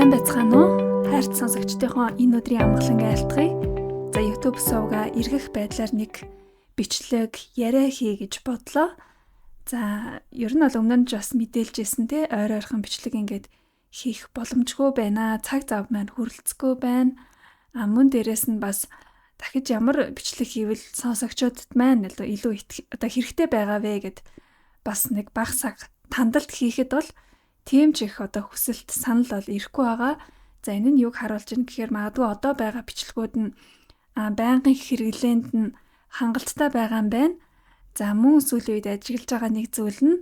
Сайн байцгаана уу? Хайрт сонсогчдынхоо энэ өдрийн амгалан айлтгая. За YouTube сувга эргэх байдлаар нэг бичлэг яриа хий гэж бодлоо. За ер нь бол өмнө нь бас мэдээлж ирсэн те ойр ойрхон бичлэг ингээд хийх боломжгүй байна. Цаг зав маань хүрэлцэхгүй байна. Мөн дээрэс нь бас дахиж ямар бичлэг хийвэл сонсогчдод маань илүү одоо хэрэгтэй байгаа вэ гэд бас нэг баг саг тандалт хийхэд бол тийм ч их одоо хүсэлт санал бол ирэхгүй байгаа. За энэ нь юг харуулж байна гэхээр магадгүй одоо байгаа бичлэгүүд нь байнгын хэрэглээнд нь хангалттай байгаа юм байна. За мөн сүүлийн үед ажиглаж байгаа нэг зүйл нь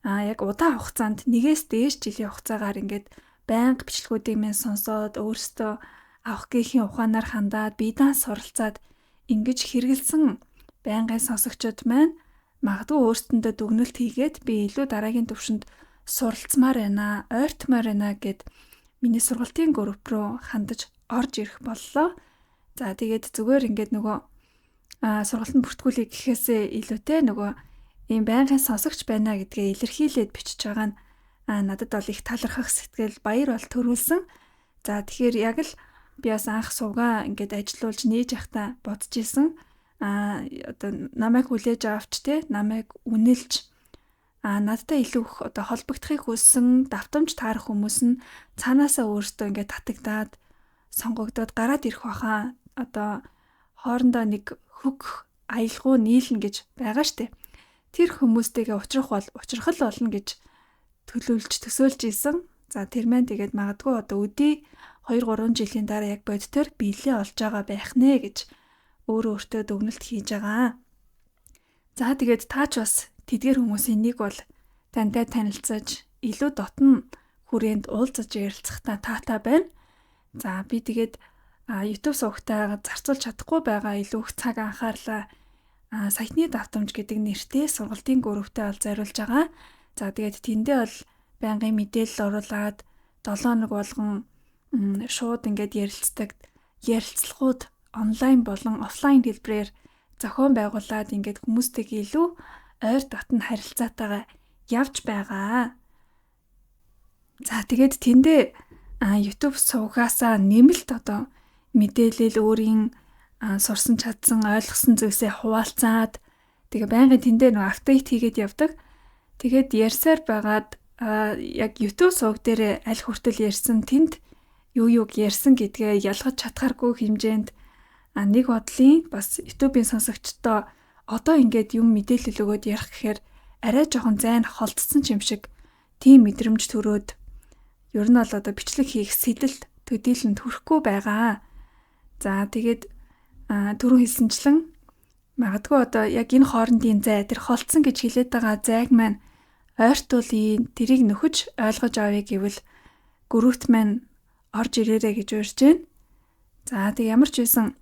яг удаан хугацаанд нэгээс дээш жилийн хугацаагаар ингээд байнга бичлэгүүдийг мэн сонсоод өөрсдөө авах гээхийн ухаанаар хандаад биедан суралцаад ингэж хэрэгэлсэн байнгын сонсогчдод маань магадгүй өөрсдөндөө дүгнэлт хийгээд би илүү дараагийн төвшөнд суралцмаар байна, ойртмаар байна гэд миний сургалтын групп руу хандаж орж ирэх боллоо. За тэгээд зүгээр ингээд нөгөө сургалтын бүртгүүлэг гэхээсээ илүүтэй нөгөө ийм байнгын сонсогч байна гэдгээ илэрхийлээд бичиж байгаа нь надад бол их талархах сэтгэл баяр бол төрүүлсэн. За тэгэхээр яг л би бас анх сувгаа ингээд ажилуулж нээж явахдаа бодож исэн. Одоо намайг хүлээж авч те намайг үнэлж надтай илүү их одоо холбогдохыг хүссэн давтамж таарах хүмүүс нь цаанаасаа өөртөө ингээд татагдаад сонгогдоод гараад ирэх баха. Одоо хоорондоо нэг хөг аялгау нийлнэ гэж байгаа штэ. Тэр хүмүүстэйгээ учрах болно гэж төсөөлж исэн. За тэр маань тэгээд магадгүй одоо өдий 2-3 жилийн дараа яг бодтоор биелээ олж байгаа байх нэ гэж өөртөө дүгнэлт хийж байгаа. За тэгээд таач бас тэдгээр хүмүүсийн нэг бол тантай танилцаж илүү дотн хүрээнд уулзаж ярилцахтаа таатай байна. За би тэгээд YouTube сувгатаа зарцуулж чадахгүй байгаа илүү их цаг анхаарлаа саяхны давтамж гэдэг нэртэй сургалтын групптэй бол зориулж байгаа. За тэгээд тэндээ бол байнгын мэдээлэл оруулаад 7 хоног болгон шууд ингээд ярилцлагууд онлайн болон офлайн хэлбэрээр зохион байгуулад ингээд хүмүүстэйгээ илүү ойр дотн харилцаатайгаа явж байгаа. За тэгээд тэндээ YouTube сувгаасаа нэмэлт одоо мэдээлэл өөрийн сурсан чадсан ойлгосон зүйлсээ хуваалцаад тэгээ байнгын тэндээ нэг апдейт хийгээд явдаг. Тэгээд ярьсаар байгаад яг YouTube сувг дээр аль хүртэл ярьсан тэнд юу ярьсан гэдгээ ялгаж чадхааргүй хэмжээнд нэг бодлын бас YouTube-ийн сонсогчдоо одоо ингээд юм мэдээлэл өгөөд ярих гэхээр арай жоохон зайн холдсон юм шиг тийм мэдрэмж төрөөд ер нь бол одоо бичлэг хийх сэтэл төдийлөнд хүрэхгүй байгаа. За тэгээд түрүү хэлсэнчлэн магадгүй одоо яг энэ хоорондын зай тэр холдсон гэж хэлээд байгаа зайг маань ойртуулын тэрийг нөхөж ойлгож авъя гэвэл группт маань орж ирээрэй гэж урьж байна. За тэг ямар ч байсан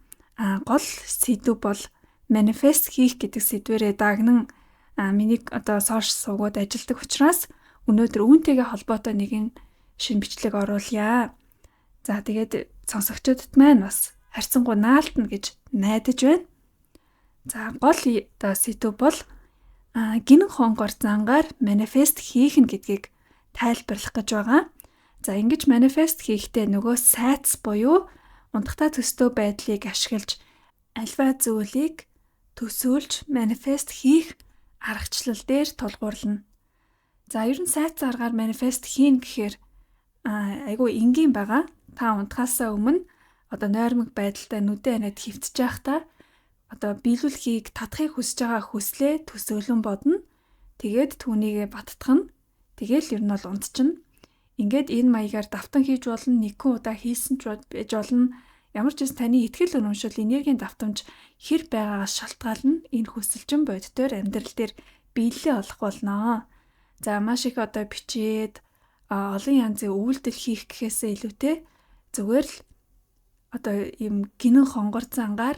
гол сэдв бол манифест хийх гэдэг сэдвэрээ дагнан миний одоо сошиал сувгууд ажилладаг учраас өнөөдөр үүнтэйгээ холбоотой нэгэн шинэ бичлэг оруулъя. За тэгээд сонсогчдод маань бас харьцангуй наалтна гэж найдаж байна. За гол одоо сэдв бол гинэн хонгор зангаар манифест хийх нь гэдгийг тайлбарлах гэж байгаа. За ингэж манифест хийхдээ нөгөө сайц буюу унтахтаа төстөө байдлыг ашиглаж альва зүйлийг төсөөлж манифест хийх аргачлал дээр тулгуурлана. За ер нь сайц аргаар манифест хийн гэхээр айгүй энгийн байгаа. Та унтахаасаа өмнө одоо нойрмог байдалтай нүдэн анаад хөвтөж байхдаа одоо биелүүлэхийг татахыг хүсэж байгаа хүслээ төсөөлөн бодно. Тэгээд түүнийгээ баттгах нь тэгэл ер нь бол унтчихна. Ингээд энэ маягаар давтан хийж болно, нэгэн удаа хийсэн ч байж болно. Ямар ч юм таны ихтгэл үнэмшил энергийн давтамж хэр байгаагаас шалтгаална. Энэ хүсэлжин боддоор амьдрал дээр биелэлээ олох болно. За маш их одоо бичээд олон янзын үйлдэл хийх гэхээсээ илүүтэй зүгээр л одоо ийм гинэн хонгор зангаар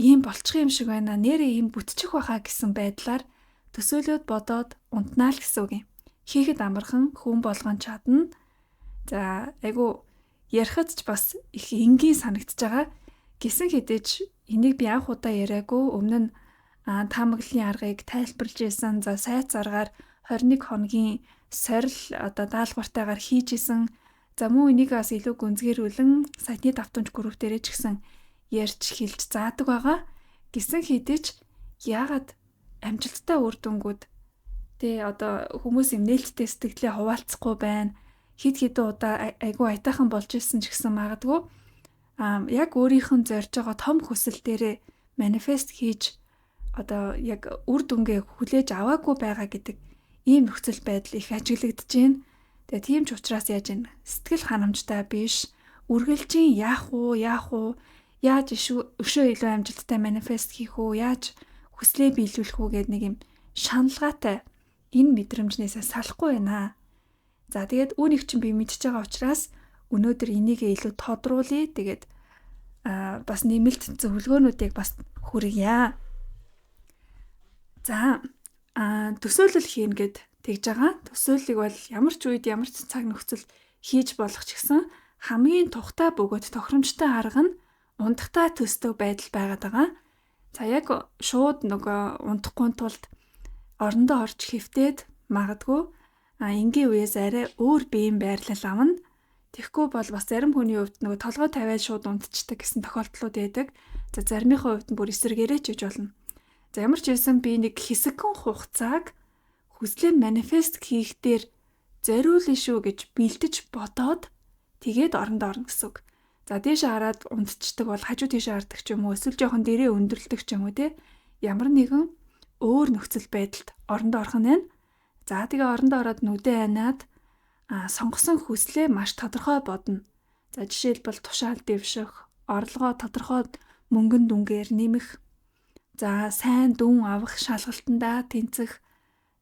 ийм болчих юм шиг байна. Нэрээ ийм бүтчих байхаа гэсэн байдлаар төсөөлөд бодоод унтнаа л гэсэн үг юм. Хийхэд амархан хүн болгон чадна. За айгу ярихад ч бас их энгийн санагдаж байгаа. Гэсэн хэдиж энийг би анх удаа яриаггүй. Өмнө нь таамаглалын аргыг тайлбарлаж ирсэн. За сайц аргаар 21 хоногийн сорил одоо даалгавартайгаар хийж исэн. За мөн энийг бас илүү гүнзгийрүүлэн саяны давтамж групп дээрээ ч гэсэн ярьж хэлж заадаг байгаа. Гэсэн хэдий ч яагаад амжилттай үр дүнгууд одоо хүмүүс юм нээлттэй сэтгэлээ хуваалцахгүй байна. Хид хідэн удаа айгүй аятайхан болж исэн ч гэсэн магадгүй яг өөрийнх нь зорж байгаа том хүсэл дээрээ манифест хийж одоо яг үр дүнгээ хүлээж аваагүй байгаа гэдэг ийм нөхцөл байдал их ажиглагдж байна. Тэгээ тийм ч учраас яаж юм сэтгэл ханамжтай биш үргэлжийн яах уу яаж өшөө илүү амжилттай манифест хийх үү яаж хүслээ биелүүлэх үү гэдэг нэг юм шаналгаатай энэ мэдрэмжнээсээ салахгүй байна. За тэгээд үүнийг чинь би мэдчихэж байгаа учраас өнөөдөр энийгээ илүү тодруулъя. Тэгээд бас нэмэлт зөвлөгөөнүүдийг бас хүргье. За төсөөлөл хийнэ гэд тэгж байгаа. Төсөөллийг бол ямар ч үед ямар ч цаг нөхцөл хийж болох ч гэсэн хамгийн тухтай бөгөөд тохиромжтой арга нь унтахтаа төсдөг байдал байгаад байгаа. За яг шууд нөгөө унтахгүй тулд орондоо орж хөвтөөд магадгүй энгийн үеэс арай өөр биеийн байрлал авна. Тэгэхгүй бол бас зарим хүний хувьд нөгөө толгой тавиад шууд унтчихдаг гэсэн тохиолдлууд байдаг. За заримынхаа хувьд нь бүр эсэргээрээ ч гэж болно. За ямар ч байсан би нэг хэсэгхэн хугацааг хүслээ манифест хийх дээр зориулна шүү гэж бэлдэж бодоод тэгээд орондоо орно гэсэн үг. За дээшээ хараад унтчихдаг бол хажуу тийшээ хардаг ч юм уу эсвэл жоохон дээрээ өндөрлөдөг ч юм уу те ямар нэгэн өөр нөхцөл байдалд орондоо орох нь байна. За тэгээ орондоо ороод нүдээ анаад сонгосон хүслээ маш тодорхой бодно. За жишээлбэл тушаал дэвших, орлогоо тодорхой мөнгөн дүнгээр нэмэх, за сайн дүн авах шалгалтандаа тэнцэх,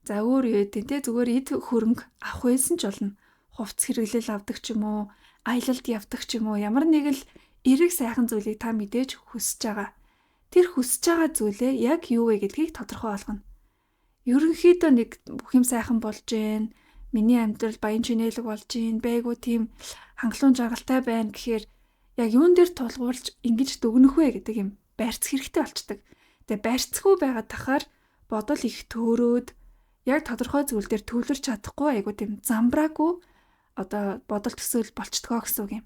за өөр юу гэдэг те зүгээр эд хөрөнгө авах байсан ч болно. Хувц хэрэглэл авдаг ч юм уу, аялалд явдаг ч юм уу ямар нэг л эрэг сайхан зүйлийг та мэдээж хүсэж байгаа. Тэр хүсэж байгаа зүйлээ яг юу вэ гэдгийг тодорхой болгоно. Ерөнхийдөө нэг бүх юм сайхан болж гин, миний амьдрал баян чинэлэг болж гин, байгуу тийм хангалуун жаргалтай байна гэхээр яг юун дээр тулгуурлаж ингэж дүгнэх вэ гэдэг юм барьц хэрэгтэй болчдөг. Тэгээ барьцгүй байгаа тахаар бодол их төөрөөд яг тодорхой зүйл дээр төвлөрч чадахгүй айгуу тийм замбраагүй одоо бодол төсөөл болчдгоо гэсэн үг юм.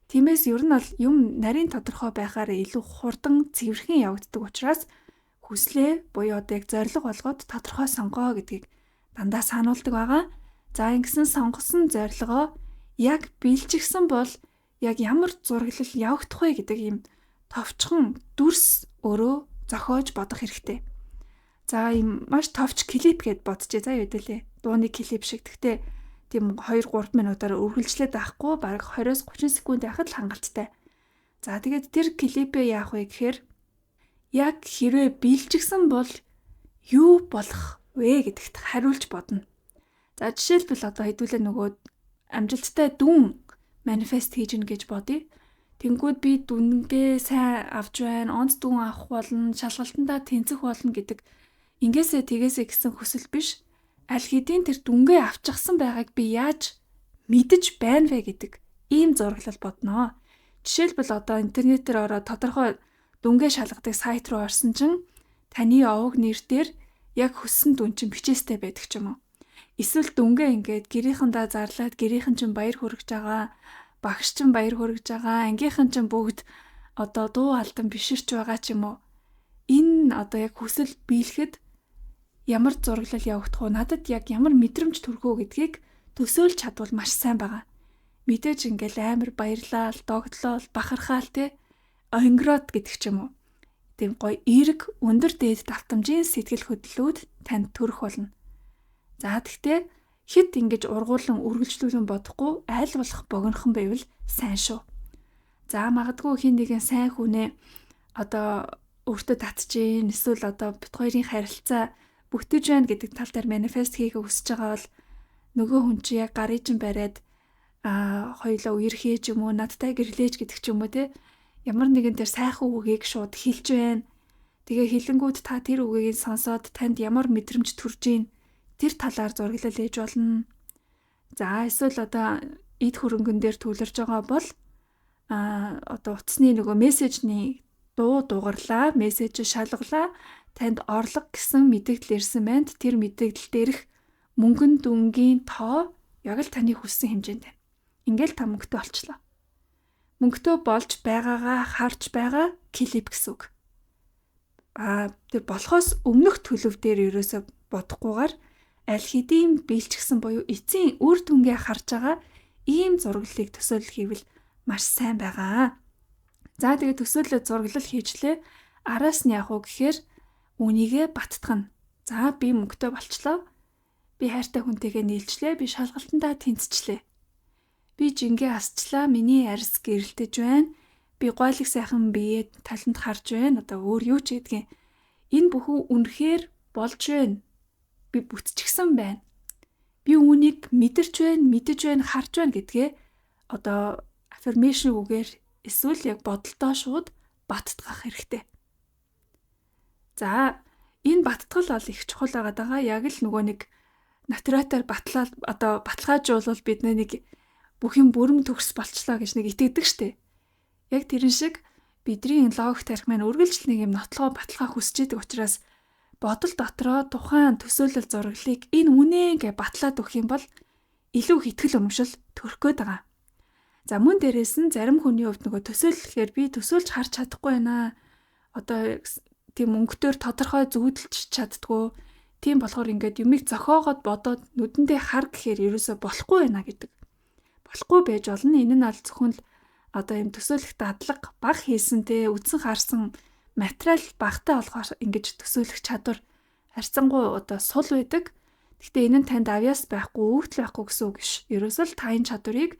Тиймээс ер нь бол юм нарийн тодорхой байхаар илүү хурдан цэвэрхэн явагддаг учраас хүслээ буюу одоо яг зориг болгоод тодорхой сонгоо гэдгийг дандаа сануулдаг байгаа. За ингэсэн сонгосон зорилгоо яг биелжигсэн бол яг ямар зураглал явагдах вэ гэдэг юм товчхон дүрс өөрөө зохиож бодох хэрэгтэй. За ийм маш товч клип гэд бодчихъя. За юу гэдэлээ. Дууны клип шиг. Гэхдээ тийм 2-3 минутаар үргэлжлээд байхгүй бараг 20-30 секунд байхад л хангалттай. За тэгээд тэр клипээ яах вэ гэхээр яг хэрвээ биелжигсэн бол юу болох вэ гэдэгт хариулж бодно. За жишээлбэл одоо хэдүүлээ нөгөө амжилттай дүн манифест хийж гин гэж бодъё. Тэнгүүд би дүнгээ сайн авч байна, онц дүн авах болно, шалгалтандаа тэнцэх болно гэдэг ингээсээ тэгээсээ гэсэн хүсэл биш. Аль хэдийн тэр дүнгээ авчихсан байгааг би яаж мэдэж байна вэ гэдэг ийм зураглал бодноо. Жишээлбэл одоо интернетээр ороод тодорхой дүнгээ шалгадаг сайт руу орсон чинь таны овог нэр дээр яг хүссэн дүн чинь бичээстэй байдаг ч юм уу. Эсвэл дүнгээ ингээд гэрийнхэндээ зарлаад гэрийнхэн чинь баяр хүргэж байгаа, багш чинь баяр хүргэж байгаа, ангийнхан чинь бүгд одоо дуу алдан биширч байгаа ч юм уу. Энэ одоо яг хүсэл биелэхэд ямар зураглал явагдах уу, надад яг ямар мэдрэмж төрөх үү гэдгийг төсөөлж чадвал маш сайн байгаа. Мэдээж ингээл амар баярлал, догтлол, бахархаал те онгирот гэдэг ч юм уу. Тийм гоё эерэг өндөр дээд давтамжийн сэтгэл хөдлөлүүд танд төрөх болно. За тэгтээ хэд ингэж ургуулan үргэлжлүүлэн бодохгүй айл болох богинохон байвал сайн шүү. За магадгүй хин нэгэн сайн хүнээ одоо өөртөө татчихээн эсвэл одоо бит хоёрын харилцаа бүгдэж байна гэдэг тал дээр манифест хийхээ хүсэж байгаа бол нөгөө хүн чи яг гарыг чинь бариад хоёулаа үерхээ ч юм уу надтай гэрлээч гэдэг ч юм уу те ямар нэгэн тэр сайхан үгийг шууд хэлж байна. Тэгээ хилэнгүүд та тэр үгийг сонсоод танд ямар мэдрэмж төрж ийн тэр талаар зураглал ээж болно. За эсвэл одоо эд хөрөнгөн дээр төвлөрж байгаа бол одоо утасны нөгөө мессежний дуугарлаа, мессеж шалгалаа танд орлого гэсэн мэдээлэл ирсэн байна. Тэр мэдээлэл дээрх мөнгөн дүнгийн тоо яг л таны хүссэн хэмжээнд байна. Ингээл та мөнгөтэй болчлоо. Мөнгөтэй болж байгаагаа харж байгаа клип гэсэн үг. Тэр болохоос өмнөх төлөв дээр ерөөсө бодохгүйгээр аль хэдийн биелчихсэн буюу эцсийн үр дүнгээ харж байгаа ийм зураглалыг төсөөлөл хийвэл маш сайн байгаа. За тэгээд төсөөлөл зураглал хийжлээ. Араас нь яах вэ гэхээр үнийгээ баттгах нь. За би мөнгөтэй болчлоо. Би хайртай хүнтэйгээ нийлжлээ. Би шалгалтандаа тэнцчлээ. Би жингээ асчлаа. Миний арьс гэрэлтэж байна. Би гойлог сайхан биеэ талент харж байна. Одоо өөр юу ч гэдгийг. Энэ бүхэн үнэхээр болж байна. Би бүтчихсэн байна. Би үүнийг мэдэрч байна, мэдэж байна, харж байна гэдгээ одоо affirmation үгээр эсвэл яг бодолдоо шууд баттгах хэрэгтэй. За энэ баттгал бол их чухал байгаа. Яг л нөгөө нэг натуратаар баталгаажуулбал бид нэг бүх юм бүрэн төгс болчлоо гэж нэг итгэдэг штеп. Яг тэрэн шиг бидний логик тарих маань үргэлж нэг юм нотлогоо баталгаа хүсэж идэг учраас бодол дотроо тухайн төсөөлөл зураглалыг энэ үнэ гэж батлаад өгөх юм бол илүү хэтгэл урамшил төрөх гээд байгаа. За мөн дээрээс нь зарим хүний хувьд нөгөө төсөөллөхээр би төсөөлж харж чадахгүй байна. Одоо тийм мөнгөтөр тодорхой зүудэлж чаддгүй. Тийм болохоор ингээд юмыг зохиогоод бодоод нүдэндээ хар гэхээр ерөөсө болохгүй байна гэдэг. Болохгүй байж болно. Энэ нь аль зөвхөн л одоо юм төсөөлөх дадлага баг хийсэнтэй үдсэн харсан материал багтаа болохоор ингэж төсөөлөх чадвар харьцангуй одоо сул байдаг. Гэхдээ энэ нь танд авьяас байхгүй, өвдөл байхгүй гэсэн үг биш. Ерөөсөө л таны чадварыг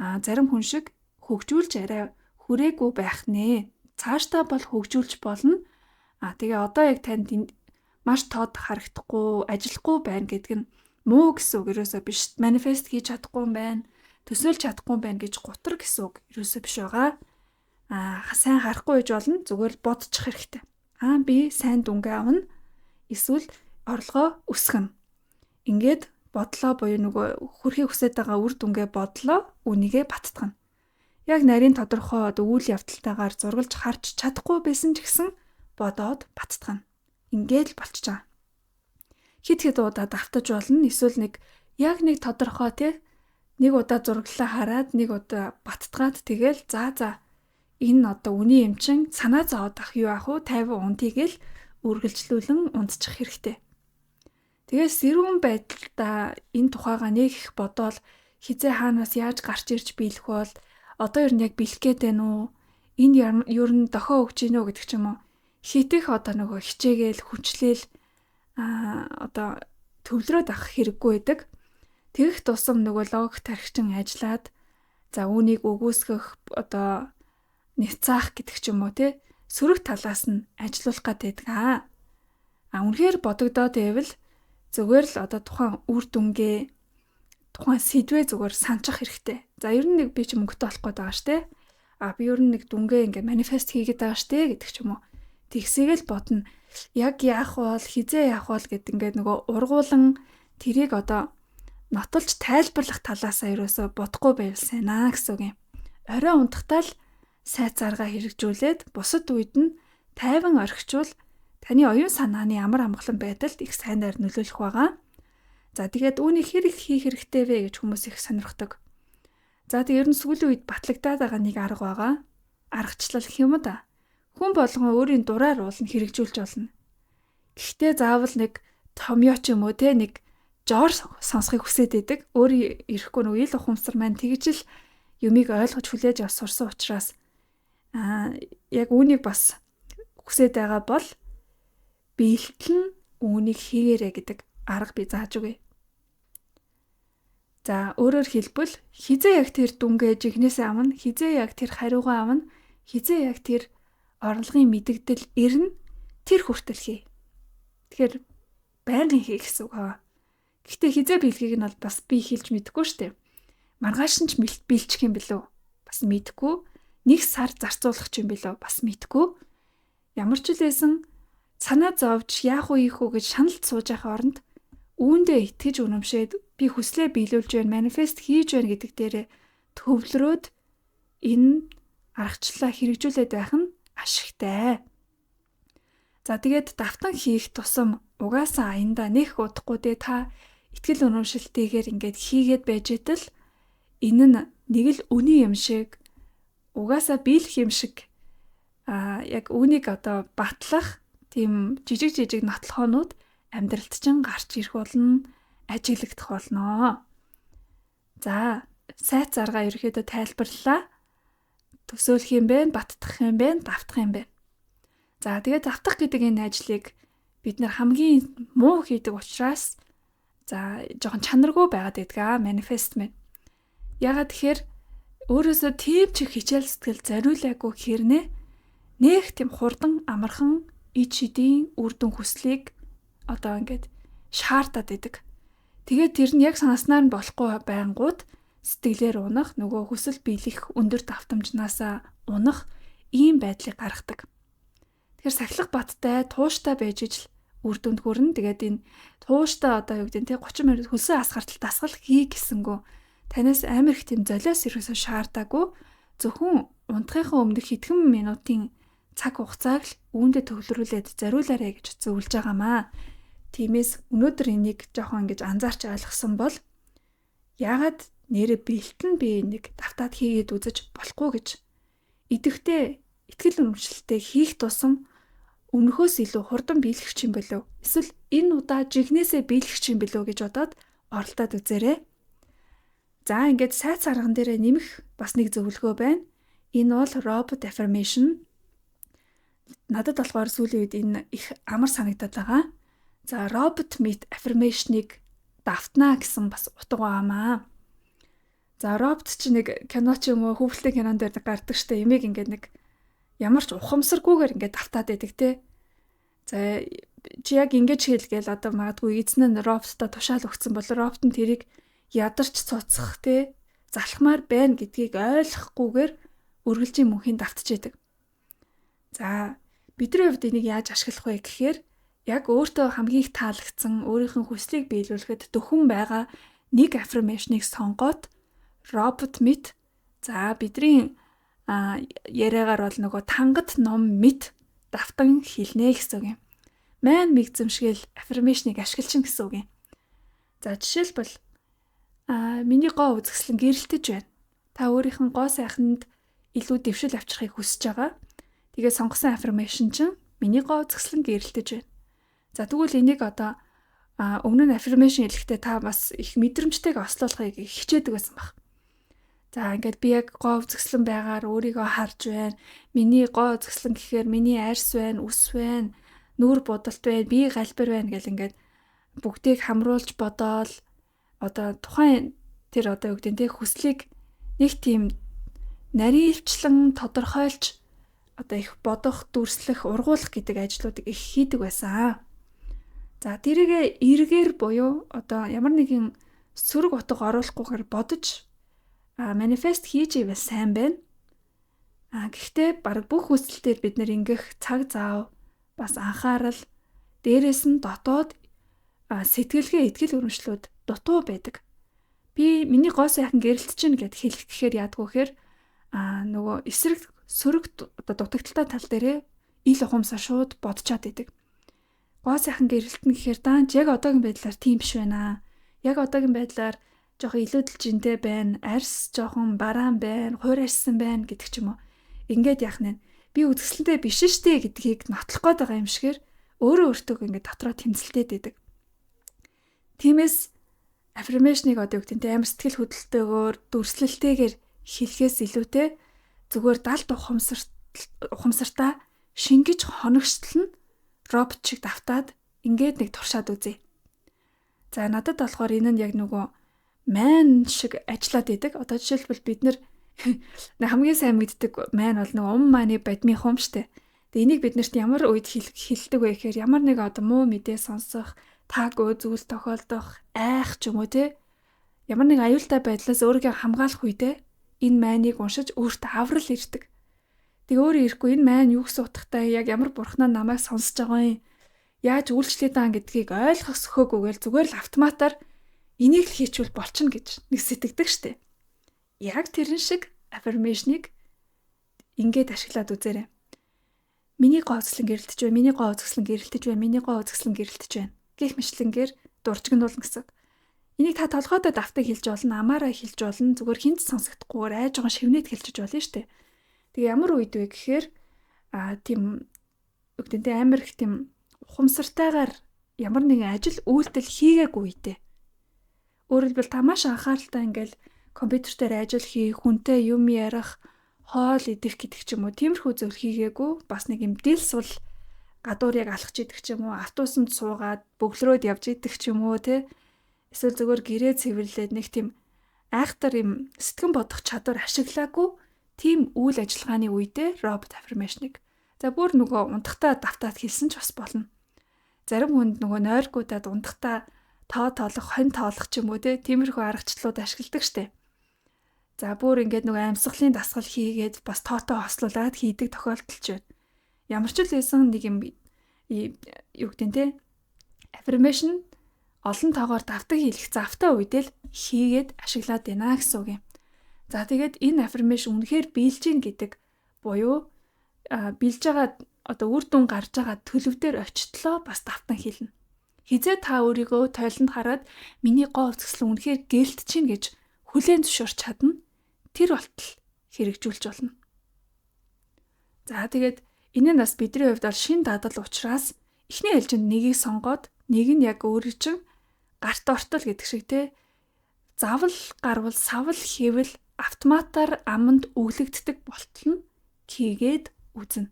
зарим хүн шиг хөгжүүлж арай хүрээгүй байх нэ. Цаашдаа бол хөгжүүлж болно. Тэгээ одоо яг танд маш тод харагдахгүй, ажиллахгүй байна гэдэг нь муу гэсэн үг ерөөсөө биш. Манифест хийж чадахгүй юм байна. Төсөөлж чадахгүй юм байна гэж гутар гэсэн үг ерөөсөө биш байгаа. Сайн харахгүй гэж болно. Зүгээр л бодчих хэрэгтэй. Би сайн дүнгээ авна. Эсвэл орлогоо өсгөнө. Ингээд бодлоо буюу нөгөө хүрхийг хүсэж байгаа үр дүнгээ бодлоо үнийгээ баттгах нь. Яг нарийн тодорхой үйл явдалтайгаар зургалж харж чадахгүй байсан ч гэсэн бодоод баттгах нь. Ингээд л болчихж байгаа. Хит удаа давтаж болно. Эсвэл нэг тодорхой нэг удаа зурглалаа хараад нэг удаа баттгаад тэгэл за энэ одоо үний юм чин санаа зовоод ах юу ах вэ 50 он тэгэл үргэлжлүүлэн ундчих хэрэгтэй. Тэгээс сэрүүн байдалдаа энэ тухайгаа нэг их бодоол хизээ хаанаас яаж гарч ирж биелэх бол одоо ер нь яг бэлэх гээд байна уу? Энэ ер нь дохио өгч гинөө гэдэг ч юм уу. Хитэх одоо нөгөө хичээгээл хүчлээл одоо төвлөрөөд авах хэрэггүй байдаг. Тэгэх тусам нөгөө логик тархичин ажиллаад за үүнийг өгөөсгөх одоо нэцаах гэдэг ч юм уу сөрөг талаас нь ажиллуулах гэдэг. Үнэхээр бодогдоод байвал зүгээр л одоо тухайн үр дүнгээ тухайн сэдвээ зүгээр санчих хэрэгтэй. За ер нь нэг би ч мөнгөтэй болох гээд байгаа штэ. Би ер нь нэг дүнгээ ингээ манифест хийгээд байгаа штэ гэдэг ч юм уу. Тэгсээгэл бодно. Яг яах вэ? Хизээ яах вэ гэд ингээ нөгөө ургуулan тэрийг одоо нотолж тайлбарлах талаасаа ерөөсө бодохгүй байвал сайн гэсэн үг юм. Орой унтахтаа л сайт заргаа хэрэгжүүлээд бусад үед нь тайван орхичвол таны оюун санааны амар амгалан байдалд их сайнаар нөлөөлөх байгаа. За тэгээд үүнийг хэрэг хийх хэрэгтэй вэ гэж хүмүүс их сонирхдог. За тэгээд ер нь сүүлийн үед батлагдаад байгаа нэг арга байгаа. Аргачлал гэх юм да. Хүн болгон өөрийн дураар уулна хэрэгжүүлж болно. Гэхдээ заавал нэг томьёо ч юм уу нэг жоор сонсхийг хүсээд байдаг. Өөрөө ирэхгүй нэг ил ухамсар маань тэгж л юмыг ойлгож хүлээж авч сурсан учраас яг үүнийг бас хүсээд байгаа бол бэлтгэн үүнийг хийгээрэй гэдэг арга би зааж өгье. За өөрөөр хэлбэл хизээ яг тэр дүнгээ жигнэсээ авна, хизээ яг тэр хариугаа авна, хизээ яг тэр орлогын мэдэгдэл ирнэ, тэр хүртэл хий. Тэгэхээр байнгын хий гэсэн үг аа. Гэхдээ хизээ бэлгийг нь бол бас би хэлж мэдэхгүй штэ. Маргааш нь ч бэлчих юм бэлөө? Бас мэдэхгүй. Нэг сар зарцуулах юм бэлөө? Бас мэдэхгүй. Ямар ч л байсан санаа зовж яах вэ гэж шаналд сууж байхын оронд үүндээ итгэж үнэмшээд би хүслээ биелүүлж байна, манифест хийж байна гэдэг дээрээ төвлөрөөд энэ аргачлалаа хэрэгжүүлээд байх нь ашигтай. За тэгээд давтан хийх тусам угаасаа аяндаа нэх удахгүй та итгэл үнэмшилтэйгээр ингээд хийгээд байж итэл энэ нь нэг л үний юм шиг угаасаа биелэх юм шиг яг үүнийг одоо батлах тийм жижиг нотлохоонууд амьдралд чинь гарч ирэх болно, ажиглагдах болно. За, сайт заргаа ерөөхдөө тайлбарлалаа. Төсөөлөх юм бэ, баттах юм бэ, давтах юм бэ. За, тэгээд давтах гэдэг энэ ажлыг бид нар хамгийн муу хийдэг учраас жоохон чанаргүй байгаад байдаг манифест мэн. Ягаад тэгэхээр өөрөөсөө тийм ч хичээл сэтгэл зориулаагүй хэрнээ нэг тийм хурдан амархан ид шидийн үр дүн хүслийг одоо ингээд шаардаад идэг. Тэгээд тэр нь яг санааснаар нь болохгүй байнгут сэтгэлээр унах, нөгөө хүсэл биелэх өндөр давтамжнаасаа унах ийм байдлыг гаргадаг. Тэгэхээр сахилах баттай тууштай байж ижил үр дүнд хүрнэ. Тэгээд энэ тууштай одоо юу гэдэг нь 30 минут хөлсөө асгартал дасгал хий гэсэнгүү танаас амар их тийм золиос ерөөсөө шаардаагүй. Зөвхөн унтахынхаа өмнөх хэдхэн минутын цаг хугацааг л үүндээ төвлөрүүлээд зориулаарэ гэж зөвлөж байгаамаа. Тиймээс өнөөдөр энийг жоохон ингэж анзаарч ойлгосон бол яагаад нэрэ бэлтэн би нэг давтаад хийгээд үзэж болохгүй гэж идэвхтэй итгэл үнэмшилтэй хийх тусам өмнөхөөс илүү хурдан биелэх юм болов. Эсвэл энэ удаа жигнэсээ биелэх юм болов гэж бодоод оролдоод үзээрэй. За ингээд сайт сарган дээрээ нэмэх бас нэг зөвлөгөө байна. Энэ бол robot affirmation. Надад болохоор сүүлийн үед энэ их амар санагдаад байгаа. За robot meet affirmation-ыг давтнаа гэсэн бас утга байгаамаа. За robot чи нэг кино ч юм уу хүүхэлдэйн кинон дээр гардаг штэ эмээг ингээд нэг ямар ч ухамсаргүйгээр ингээд давтаад байдаг те. За чи яг ингэж хэлгээл одоо магадгүй эзэн нь роботтой тушаал өгсөн бол робот нь тэрийг ядарч цуцсах те залхмаар байна гэдгийг ойлгохгүйгээр үргэлжийн мөнхийн давтж яадаг. За бидний хувьд энийг яаж ашиглах вэ гэхээр яг өөртөө хамгийн их таалагдсан өөрийнх нь хүслийг биелүүлэхэд дөхөн байгаа нэг affirmation-ыг сонгоод робот мэт за бидний яриагаар бол нөгөө тангад ном мэт давтан хэлнэ гэсэн үг юм. Мань мэгзэмшгэл affirmation-ыг ашиглачин гэсэн үг юм. За жишээлбэл миний гоо үзэсгэлэн гэрэлтэж байна. Та өөрийнх нь гоо сайханд илүү дэвшил авчрахыг хүсэж байгаа. Тэгээ сонгосон affirmation чинь миний гоо үзэсгэлэн гэрэлтэж байна. За тэгвэл энийг одоо өмнө нь affirmation хэлэхдээ та бас их мэдрэмжтэйг ослуулахыг хичээдэг байсан баг. За ингээд би яг гоо үзэсгэлэн байгаар өөрийгөө харж байна. Миний гоо үзэсгэлэн гэхээр миний арьс байна, үс байна, нүур будалт байна, би галбир байна гэл ингээд бүгдийг хамруулж бодоол одоо тухайн тэр одоо юу гэдэг нь хүслийг нэг тийм наривчлан тодорхойлж одоо их бодох, дүрслэх, ургуулах гэдэг ажлуудыг их хийдэг байсан. За тэрийгэ эргээр буюу одоо ямар нэгэн сөрөг утга оруулахгүйгээр бодож манифест хийж ивэл сайн байна. Гэхдээ баг бүх хүсэлтээр бид нэр ингэх цаг зав бас анхаарал дээрээс нь дотоод сэтгэлгээ итгэл өрөмшлүүд дутуу байдаг. Би миний гоо сайхан гэрэлтэж чинь гэд хэлэх гэхээр яадгүй гэхээр нөгөө эсрэг сөрөг одоо дутагдaltaй тал дээрээ ил ухамсар шууд бодчаад идэг. Гоо сайхан гэрэлтэн гэхээр даанч яг одоогийн байдлаар тийм биш байна. Яг одоогийн байдлаар жоохон илүүдэлжинтэй байна, арьс жоохон бараан байна, хуур арьсан байна гэдэг ч юм уу. Ингээд яах нь би үзэсгэлэнтэй биш штэ гэдгийг нотлох гээд байгаа юм шигээр өөрөө өөртөө ингээд дотроо тэмцэлтэй байдаг. Тиймээс affirmation-ыг одоо юу гэдэг нь амар сэтгэл хөдлөлтөөр, дүрслэлтэйгээр хэлэхээс илүүтэй зүгээр далд ухамсартаа шингэж хоногчлол нь робот шиг давтаад ингээд нэг туршаад үзье. За надад болохоор энэ нь яг нөгөө мань шиг ажиллаад идэг. Одоо жишээлбэл бид нэр хамгийн сайн мэддэг мань бол нөгөө мааны бадми хум штэ. Тэгээ энийг бид нарт ямар үед хэлдэг вэ гэхээр ямар нэг одоо муу мэдээ сонсох, таагүй зүйл тохиолдох, айх ч юм уу те. Ямар нэг аюултай байдлаас өөрийгөө хамгаалах үедээ энэ майныг уншиж өөртөө аврал ирдэг. Тэгээ өөрөө ирэхгүй энэ мань юу гэсэн утгатай яг ямар бурхнаа намайг сонсож байгаа юм. Яаж үйлчлээд байгаа гэдгийг ойлгох сөхөөгүйгээр зүгээр л автоматар энийг л хийчихвэл болчихно гэж нэг сэтгэдэг штэ. Яг тэрэн шиг affirmation-ыг ингээд ашиглаад үзээрэй. Миний гоо үзэсгэлэн гэрэлтэж байна, миний гоо үзэсгэлэн гэрэлтэж байна, миний гоо үзэсгэлэн гэрэлтэж байна гэх мэтлэнгээр дуржигнуулна гэсэн. Энийг та толгойдоо давтаг хэлж болно, амаараа хэлж болно, зүгээр хинт сонсохдохгүйгээр айж байгаа шивнээд хэлчихэж болно шүү дээ. Тэгээ ямар үед вэ гэхээр тийм үгдэнтэй амар их тийм ухамсартайгаар ямар нэгэн ажил үйлдэл хийгээгүй үедээ. Өөрөөр хэлбэл та маш анхааралтай ингээл компьютер дээр ажил хийх, хүнтэй юм ярих, хоол идэх гэдэг ч юм уу, тиймэрхүү зүйл хийгээгүй. Бас нэг юм дил сул гадуур яг алхаж идэх ч юм уу, автобусанд суугаад бөглөрөөд явж идэх ч юм уу те. Эсвэл зөвөр гэрээ цэвэрлээд нэг тийм айхтар юм сэтгэн бодох чадвар ашиглаагүй тийм үйл ажиллагааны үедээ робот аффирмашныг. За бүр нөгөө унтахтаа давтаад хэлсэн ч бас болно. Зарим хүнд нөгөө нойргуудад унтахтаа тоолох, хонь тоолох ч юм уу те, тиймэрхүү аргачлалууд ашигладаг штеп. За бүр ингээд нөгөө амьсгалын дасгал хийгээд бас тоотоо хослуулад хийдэг тохиолдол ч байна. Ямар ч л байсан нэг юм юу гэдэг те affirmation олон тоогоор давтаг хийх завтай үедээ л хийгээд ашиглаад байна гэсэн үг юм. За тэгээд энэ affirmation үнэхээр биелж гин гэдэг буюу биелж байгаа одоо үр дүн гарч байгаа төлөвдөр очтлоо бас давтан хэлнэ. Хизээ та өөрийгөө тойлонд хараад миний гоо өвсгөл үнэхээр гэлт чинь гэж хүлээн зөвшөөрч чадна. Тэр болтол хэрэгжүүлж болно. За тэгээд энэ нь бас бидний хувьд бол шин дадал учраас эхний ээлжинд нэгийг сонгоод нэг нь яг өөрөө чинь гарт ортол гэдэг шиг те завл гарвал савл хийвэл автоматар аманд өглөгддөг болтол нь хийгээд үзнэ.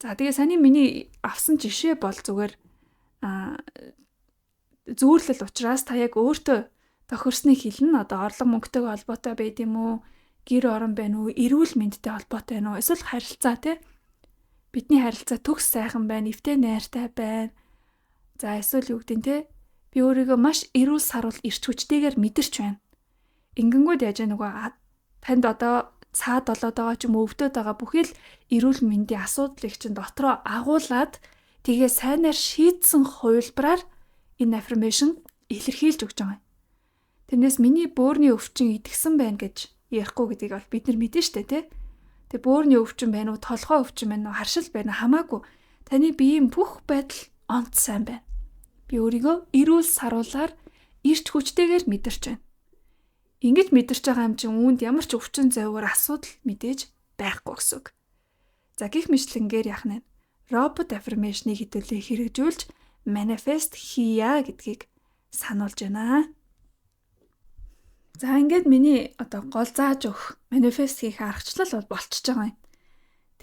За тэгээ саний миний авсан жишээ бол зүгээр зүүрлэл учраас та яг өөртөө тохирсныг хэлнэ. Одоо орлого мөнгөтэйг холбоотой байд юм уу? Гэр орон байна уу? Эрүүл мэндтэй холбоотой байна уу? Эсвэл харилцаа те бидний харилцаа төгс сайхан байна, эвтэй найртай байна. За эсвэл юу гэдэг нь те би өөрийгөө маш эрүүл сарвал эрч хүчтэйгээр мэдэрч байна. Ингэнгүүт яаж нөгөө танд одоо цаад болоод байгаа ч юм уу өвдөд байгаа бүхий л эрүүл мэндийн асуудлыг чинь дотроо агуулад тэгээ сайнаар шийдсэн хувилбараар энэ affirmation илэрхийлж өгч байгаа юм. Тэрнээс миний бөөрийн өвчин идэгсэн байна гэж ярихгүй гэдгийг бол бид нар мэдэн штэ тий. Тэгээ бөөрийн өвчин байна уу, толгой өвчин байна уу, харшил байна хамаагүй таны биеийн бүх байдал онц сайн байна. Би өөрийгөө эрүүл саруулаар эрч хүчтэйгээр мэдэрч байна. Ингэж мэдэрч байгаа юм чинь үүнд ямар ч өвчин зовөр асуудал мэдээж байхгүй гэсэн үг. За гих мэтлэнгээр яах нь робот affirmation-ыг хэдүүлээ хэрэгжүүлж manifest хийя гэдгийг сануулж байна. За ингээд миний одоо гол зааж өгөх manifest хийх аргачлал бол болчихж байгаа юм.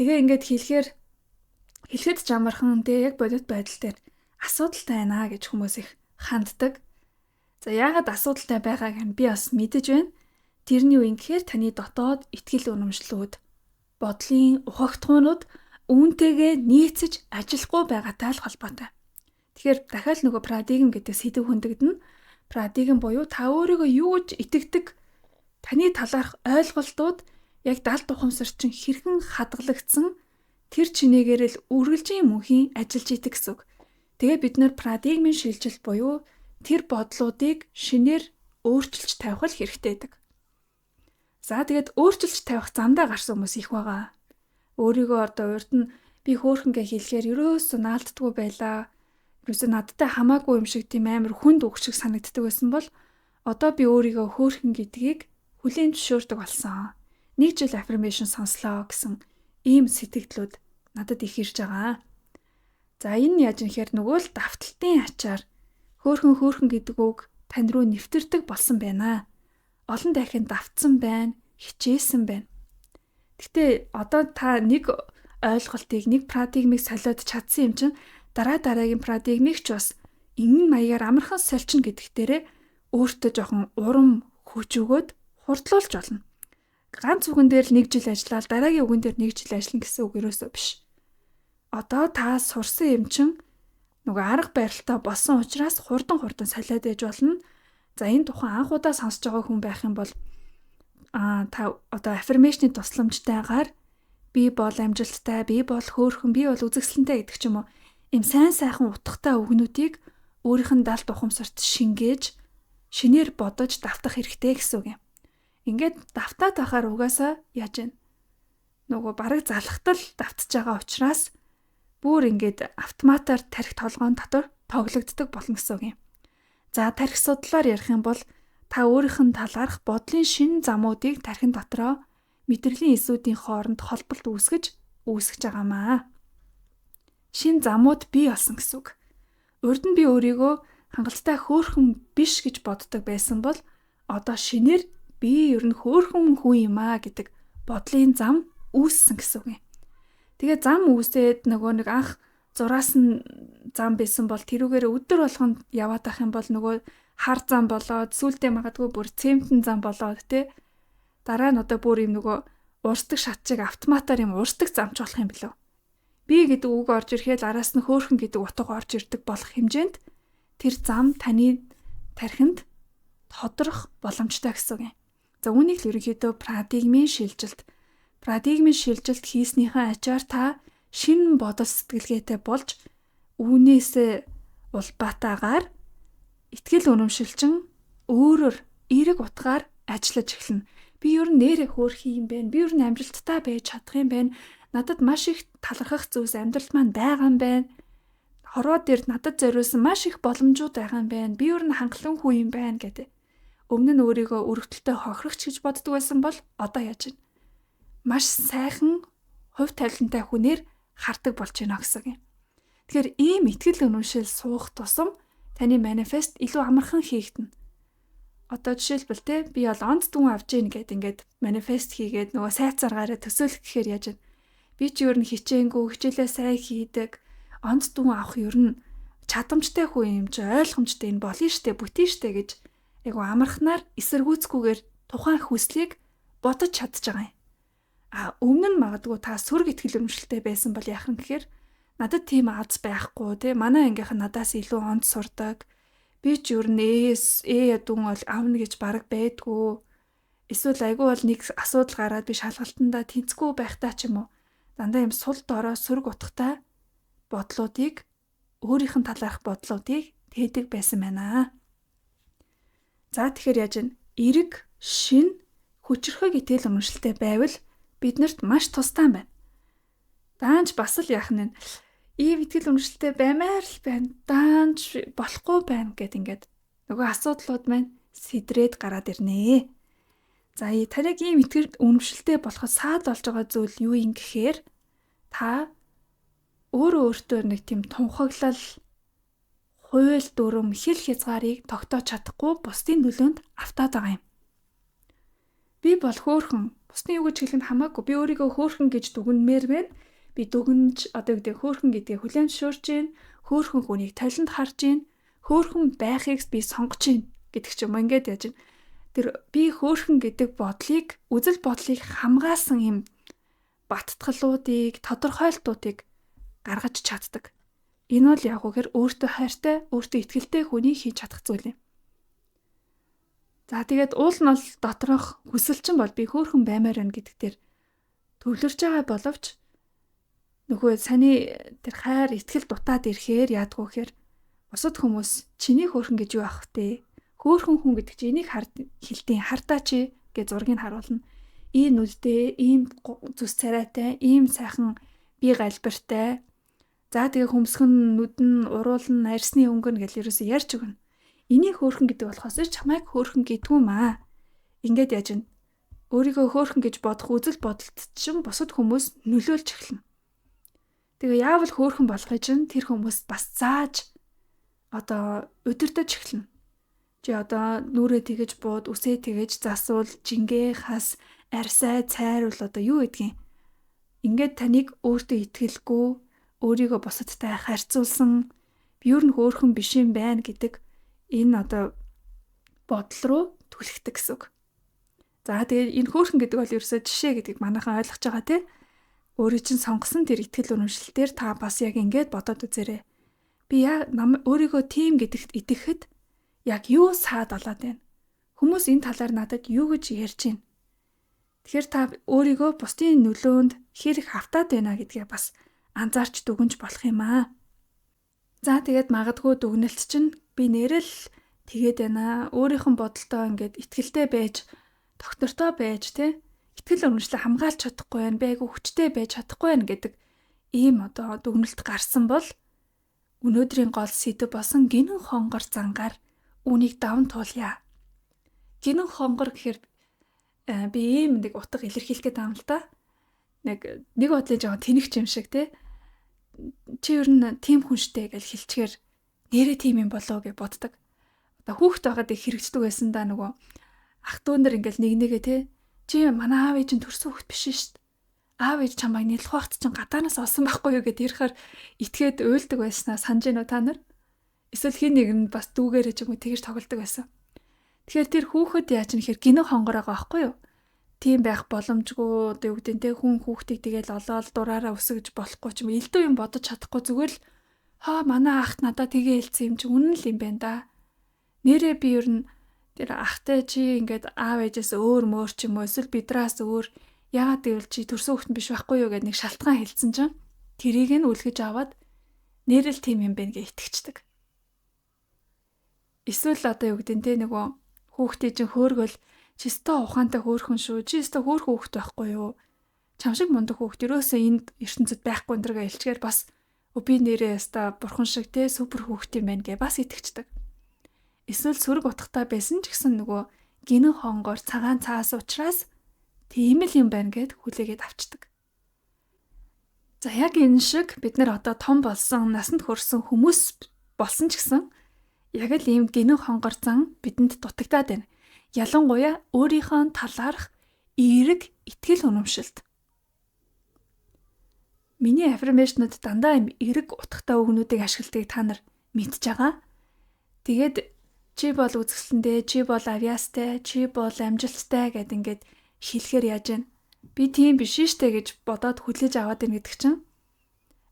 Тэгээ ингээд хэлэхэд ч амархан тэгээ яг бодит байдал дээр асуудалтай байна гэж хүмүүс их ханддаг. За яагаад асуудалтай байгааг нь би бас мэдэж байна. Тэрний үн гэхээр таны дотоод итгэл үнэмшлүүд, бодлын ухагтхуунууд үүнтэйгээ нийцэж ажиллахгүй байгаатай л холбоотой. Тэгэхээр дахиад нөгөө парадигм гэдэг сэдв хөндөгдөн. Парадигм буюу та өөрийгөө юу гэж итгэдэг таны талаарх ойлголтууд яг далд ухамсар чинь хэрхэн хадгалагдсан тэр чинээгээр л үргэлжийн мөнхийн ажиллаж идэг гэсэн үг. Тэгээ бид нэр парадигмын шилжилт буюу тэр бодлуудыг шинээр өөрчилж тавих л хэрэгтэй байдаг. За тэгээд өөрчилж тавих замдаа гарсан хүмүүс их байгаа. Өөрийгөө одоо урд нь би хөөхөнгөө хэлэхээр ерөөсөө наалддаггүй байлаа. Юусе надтай хамаагүй юм шиг тийм амар хүнд үг шиг санагддаг байсан бол одоо би өөрийгөө хөөхөн гэдгийг хүлээн зөвшөөрдөг болсон. Нэг жил affirmation сонслоо гэсэн ийм сэтгэлдлүүд надад их ирж байгаа. За энэ яаж нэхэр нөгөө л давталтын ачаар хөөхөн гэдэг үг тань руу нэвтэрдэг болсон байна. Олон дахин давтсан байна, хичээсэн байна. Гэтэ одоо та нэг ойлголтыг, нэг парадигмыг солиод чадсан юм чинь дараагийн парадигмыг ч бас энэ маягаар амархан сольчин гэдэгтэрээ өөртөө жоохон урам хүч өгөөд хурдлуулж болно. Ганц үгэн дээр л нэг жил ажиллаад дараагийн үгэн дээр нэг жил ажиллана гэсэн үг ерөөсөө биш. Одоо та сурсан юм чинь нөгөө арга барилтаа болсон учраас хурдан солиод ээж болно. За энэ тухайн анх удаа сонсож байгаа хүн байх юм бол та одоо affirmation-ы тусламжтайгаар би бол амжилттай, би бол хөөрхөн, би бол үзэсгэлэнтэй гэдэг ч юм уу. Им сайн сайхан утгатай үгнүүдийг өөрийнх нь далд ухамсарт шингээж, шинээр бодож давтах хэрэгтэй гэсэн үг юм. Ингээд давтаад байхаар угаасаа яаж вэ? Нөгөө бараг залхтал давтж байгаа учраас бүр ингээд автоматар тарих толгоон дотор тоглогддог болно гэсэн үг юм. За тархи судлаар ярих юм бол та өөрийнх нь талаарх бодлын шинэ замуудыг тархин дотроо мэдрэлийн эсүүдийн хооронд холболт үүсгэж байгаамаа. Шинэ замууд бий болсон гэсэн үг. Урд нь би өөрийгөө хангалттай хөөрхөн биш гэж боддог байсан бол одоо шинээр би ер нь хөөрхөн хүн юм аа гэдэг бодлын зам үүссэн гэсэн үг юм. Тэгээ зам үүсээд нэг анх зураас нь зам байсан бол тэрүүгээр өдөр болгонд яваад ах юм бол нөгөө хар зам болоод сүултээ магадгүй бүр цементэн зам болоод дараа нь одоо бүр юм нөгөө уурсдаг шатчиг автоматар юм уурсдаг замч болох юм билүү. Би гэдэг үг орж ирэхэд араас нь хөөрхөн гэдэг утга орж ирдэг болох хэмжээнд тэр зам таны тархинд тодрох боломжтой гэсэн үг юм. За үүнийг л ерөнхийдөө парадигмын шилжилт хийснийхээ ачаар та шинэ бодол сэтгэлгээтэй болж үүнээс улбаатаагаар итгэл үнэмшилчин өөрөөр эерэг утгаар ажиллаж эхэлнэ. Би ер нь нэрээ хөөрхий юм байна. Би ер нь амжилттай байж чадах юм байна. Надад маш их талархах зүйлс амьдралд маань байгаа юм байна. Хорвоо дээр надад зориулсан маш их боломжууд байгаа юм байна. Би ер нь хангалуун хүн юм байна гэдэг. Өмнө нь өөрийгөө өргөдөлтөй хохирогч гэж боддог байсан бол одоо яаж вэ? Маш сайхан хувь тавилантай хүнээр хардаг болж байна гэсэн юм. Тэгэхээр ийм итгэл үнэмшил суух тусам таны манифест илүү амархан хийгдэнэ. Одоо жишээлбэл би бол онц дүн авч ийн гэд ингээд манифест хийгээд нөгөө сайцааргаараа төсөөлөх гэхээр яаж вэ? Би ч ер нь хичээнгүй, хичээлээ сайн хийдэг, онц дүн авах ер нь чадамжтай хүн юм чи ойлгомжтой энэ болно штэ, бүтэн штэ гэж айгу амархнаар эсэргүүцгүйгээр тухайн хүслийг бодож чадж байгаа юм. Өмнө нь магадгүй та сүрэг итгэл үнэмшилтэй байсан бол яах юм гэхээр надад тийм аз байхгүй манай ангийнхан надаас илүү онд сурдаг. Би ч ер нь дүн бол аавна гэж бараг байдгүй. Эсвэл айгүй бол нэг асуудал гараад би шалгалтандаа тэнцгүй байхдаа ч юм уу. Дандаа юм сул дорой сүрэг утгатай бодлуудыг өөрийнх нь талаарх бодлуудыг тээдэг байсан байна. За тэгэхээр яаж вэ? Эрэг, шин, хүчрхэг итгэл үнэмшилтэй байвал биднэрт маш тустай байна. Даанч бас л яах нь ийм итгэл үнэмшилтэй баймаар л байна. Даанч болохгүй байна гэд ингээд нөгөө асуудлууд маань сэдрээд гараад ирнэ. За таныг ийм итгэл үнэмшилтэй болоход саад болж байгаа зүйл юу юм гэхээр та өөртөө нэг тийм тунхаглал, хууль дүрм, хэл хязгаарыг тогтоож чадахгүй бусдын нөлөөнд автаад байгаа юм. Би бол хөөрхөн. Бусдын юу гэж хэлэх нь хамаагүй. Би өөрийгөө хөөрхөн гэж дүгнэмээр байна. Би дүгнж хөөрхөн гэдгээ хүлээн зөвшөөрч байна. Хөөрхөн хүнийг толинд харж байна. Хөөрхөн байхыг би сонгож байна гэдэг ч юм уу. Ингээд яаж вэ? Тэр би хөөрхөн гэдэг бодлыг, үзэл бодлыг хамгаалсан юм баттгалуудыг, тодорхойлтуудыг гаргаж чаддаг. Энэ бол яг үгээр өөртөө хайртай, өөртөө итгэлтэй хүний хийж чадах зүйл юм. За тэгээд уул нь бол доторх хүсэлчин бол би хөөрхөн баймаар байна гэдэг дээр төвлөрч байгаа боловч нөгөө саяны тэр хайр, итгэл дутаад ирэхээр яадгүй гэхээр бусад хүмүүс чиний хөөрхөн гэж юу ах вэ? Хөөрхөн хүн гэдэг чи энийг хэлтийн хардаа чи гэж зургийг харуулна. Ийм нүдтэй, ийм зүс царайтай, ийм сайхан бие галбиртай. За тэгээ хөмсгөн нүдэн уруулна, арьсны өнгөн гэж ерөөсөө ярьж өгнө. Энийг хөөрхөн гэдэг болохоос чамайг хөөрхөн гэдгүй маа. Ингээд яаж вэ? Өөрийгөө хөөрхөн гэж бодох үзэл бодолд чинь бусад хүмүүс нөлөөлж эхэлнэ. Тэгээ яавал хөөрхөн болохыг чинь тэр хүмүүс бас зааж удирдах эхэлнэ. Чи нүрээ тэгэж бууд, үсээ тэгэж засуул, жингээ хас, арьсай, цайр бол юу гэдгийг. Ингээд таныг өөртөө итгэлгүй, өөрийгөө бусадтай харьцуулсан, би ер нь хөөрхөн биш юм байна гэдэг энэ бодол руу түлхдэг гэсэн үг. За тэгээд энэ хөөрхөн гэдэг бол ерөөсөө жишээ гэдгийг манайхан ойлгож байгаа тийм. Өөрийн чинь сонгосон тэр итгэл үнэмшилтээр та бас яг ингээд бодоод үзээрэй. Би өөрийгөө тийм гэдэгт итгэхэд яг юу саад болоод байна? Хүмүүс энэ талаар надад юу гэж ярьж байна? Тэгэхээр та өөрийгөө бусдын нөлөөнд хэрэг хавтаад байна гэдгээ бас анзаарч дүгнж болох юм аа. За тэгээд магадгүй дүгнэлт чинь би нэрэл тэгээд байна. Өөрийнх нь бодолтой ингээд итгэлтэй байж, доктортой байж итгэл үнэмшлээ хамгаалж чадахгүй байна, байгу хүчтэй байж чадахгүй байна гэдэг ийм дүгнэлт гарсан бол өнөөдрийн гол сэдэв болсон гинэн хонгор зангаар үүнийг даван туулъя. Гинэн хонгор гэхээр би ийм нэг утга илэрхийлэх гээд байгаа юм л да. Нэг бодлын жоохон тэнэгч юм шиг те. Чи ер нь тийм хүн штэ гэж хэлчихээр нэрээ тийм юм болоо гэж боддог. Одоо хүүхэд байгаад их хэрэгждэг байсан да нөгөө ах дүү нар ингээл нэг нэгээ те. Чи манай аав ээж нь төрсөн хүүхэд биш штэ. Аав ээж чамайг нийлэх багт чинь гадаанаас олсон байхгүй юу гэд ярихаар итгээд уйлдаг байснаа санаж гинөө та нар. Эсвэл хин нэг нь бас дүүгээрээ ч юм уу тэгж тоглодог байсан. Тэгэхээр тэр хүүхэд яаж нэхэр гинэ хонгор байгаа байхгүй юу? Тийм байх боломжгүй одоо юу гэдэг нь те хүн хүүхдийг тэгэл олоод дураараа өсгөж болохгүй ч юм элдв юм бодож чадахгүй зүгээр л манай ахт надад тгээ хэлсэн юм чи үнэн л юм байна да. Нэрээ би ер нь тэр ахтай чи ингээд аав ээжээс өөр мөөр ч юм уу эсвэл бидраас өөр яагаад гэвэл чи төрсөн хүүхэд биш байхгүй юу гэдэг нэг шалтгаан хэлсэн чинь тэрийг нь үлгэж аваад нэрэл тийм юм байна гэж итгэждэг. Эсвэл одоо юу гэдэг нь те нөгөө хүүхдээ чинь хөөргөл чи өстө ухаантай хөөрхөн шүү. Чи өстө хөөрхөн хүүхэд байхгүй юу? Чам шиг мундаг хүүхэд ерөөсөө энд ертөнцид байхгүй энэ илчгээр бас би нэрээ өстө бурхан шиг те супер хүүхэд юм байна гэ бас итгэждэг. Эсвэл сөрөг утгатай байсан ч гэсэн нөгөө гинэн хонгоор цагаан цаас учраас тийм л юм байна гэд хүлээгээд авчдаг. За яг энэ шиг бид нар одоо том болсон, насанд хүрсэн хүмүүс болсон ч гэсэн яг л ийм гинэн хонгор зан бидэнд дутагдаад байна. Ялангуяа өөрийнхөө талаарх эерэг итгэл үнэмшилт. Миний аффирмашнууд дандаа ийм эерэг утгатай үгнүүдийг ашигладаг та нар мэдж байгаа. Тэгээд чи бол үзэсгэлэнтэй, чи бол авьяастай, чи бол амжилттай гэд ингээд хэлэхээр яаж вэ? Би тийм биш штэ гэж бодоод хүлээж аваад байна гэдэг чинь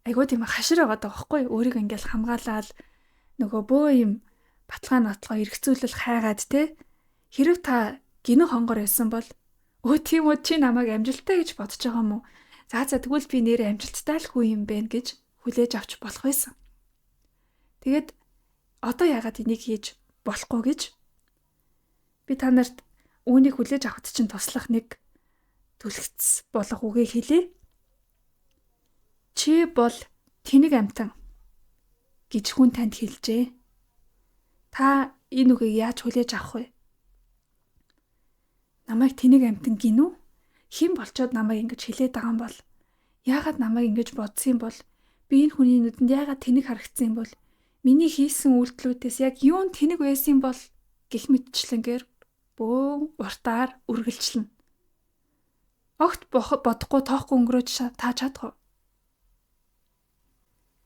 айгуу тийм хашир байгаа даахгүй өөрийг ингээл хамгаалаад нөгөө бөө юм баталгаа нотлогоо эргцүүлэл хайгаад те хэрэг та гинэн хонгор байсан бол тийм үү чи намайг амжилттай гэж бодож байгаа юм уу? За тэгвэл би нэрээ амжилттай л хүн юм байна гэж хүлээж авч болох байсан. Тэгээд одоо яагаад энийг хийж болохгүй гэж би та нарт үүнийг хүлээж авахд чинь туслах нэг түлхэлц болох үгийг хэлье. Чи бол тэнэг амтан гэж хүн танд хэлжээ. Та энэ үгийг яаж хүлээж авах вэ? Намайг тэнэг амтан гинүү? Хэн болчоод намайг ингэж хэлээд байгаа юм бол? Яагаад намайг ингэж бодсон юм бол? Би энэ хүний нүдэнд яагаад тэнэг харагдсан юм бол? Миний хийсэн үйлдэлүүдээс яг юунд тэнэг байсан юм бол гэх мэтчлэнгээр бөө уртаар үргэлжлэнэ. Огт бодохгүй тоохгүй өнгөрөөж та чадах уу?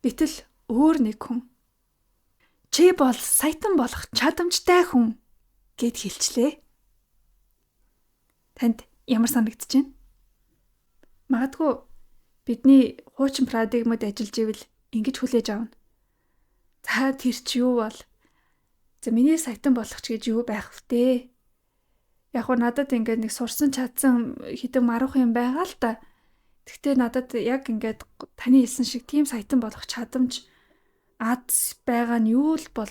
Гэтэл өөр нэг хүн чи бол саятан болох чадамжтай хүн гэд хэлчлээ. Танд ямар санагдаж байна? Магадгүй бидний хуучин парадигмад ажиллаж ивэл ингэж хүлээж авна. За тэр чи юу бол? За миний саятан болох ч гэж юу байх втэ? Яг уу надад ингээд нэг сурсан чадсан хэдэн маруух юм байгаа л та. Гэхдээ надад яг ингээд таны хэлсэн шиг тийм саятан болох чадамж аз байгаа нь юу л бол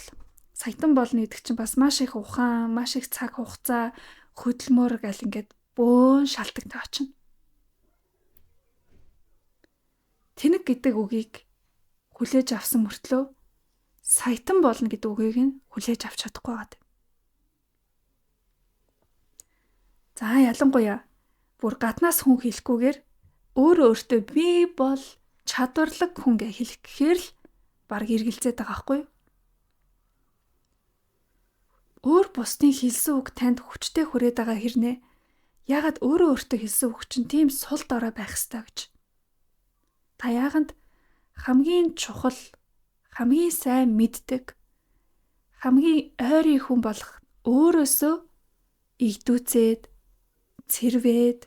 саятан болно гэдэг чинь бас маш их ухаан, маш их цаг хугацаа хөдөлмөр гэл ингээд бөөн шалтгаантай очино. Тэнэг гэдэг үгийг хүлээж авсан мөртлөө саятан болно гэдэг үгийг нь хүлээж авч чадахгүй байгаа. За ялангуяа бүр гаднаас хүн хэлэхгүйгээр өөрөө өөртөө би бол чадварлаг хүн гэж хэлэх гэхээр л баг эргэлзээд байгаа байхгүй юу? Өөр бусдын хэлсэн үг танд хүчтэй хүрээд байгаа хэрнээ яагаад өөрөө өөртөө хэлсэн үг чинь тийм сул дорой байх ёстой гэж. Та яагаад хамгийн чухал, хамгийн сайн мэддэг, хамгийн ойрын хүн болох өөрөөсөө игдүүцээд, цэрвээд,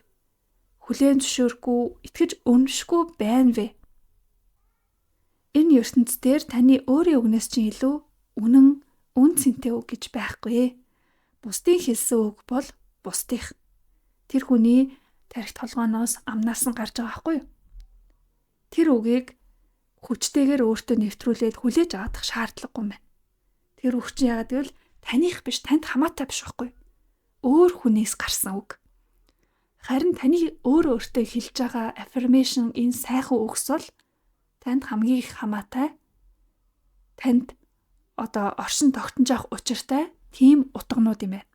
хүлээн зөвшөөрөхгүй, итгэж үнэшгүй байна вэ? Энэ ертөнцийн дээр таны өөрийн үгнээс чинь илүү үнэн, үн цэнтэй үг гэж байхгүй. Бусдын хэлсэн үг бол бусдынх. Тэр хүний тархи толгооноос амнаас нь гарч байгаа байхгүй юу? Тэр үгийг хүчтэйгээр өөртөө нэвтрүүлээд хүлээж авах шаардлагагүй юм байна. Тэр үг чинь яагаад гэвэл таних биш, танд хамаатай биш байхгүй юу? Өөр хүнээс гарсан үг. Харин таны өөртөө хэлж байгаа affirmation энэ сайхан үгс бол танд хамгийн их хамаатай, танд оршин тогтнож авах учиртай тийм утганууд юм байна.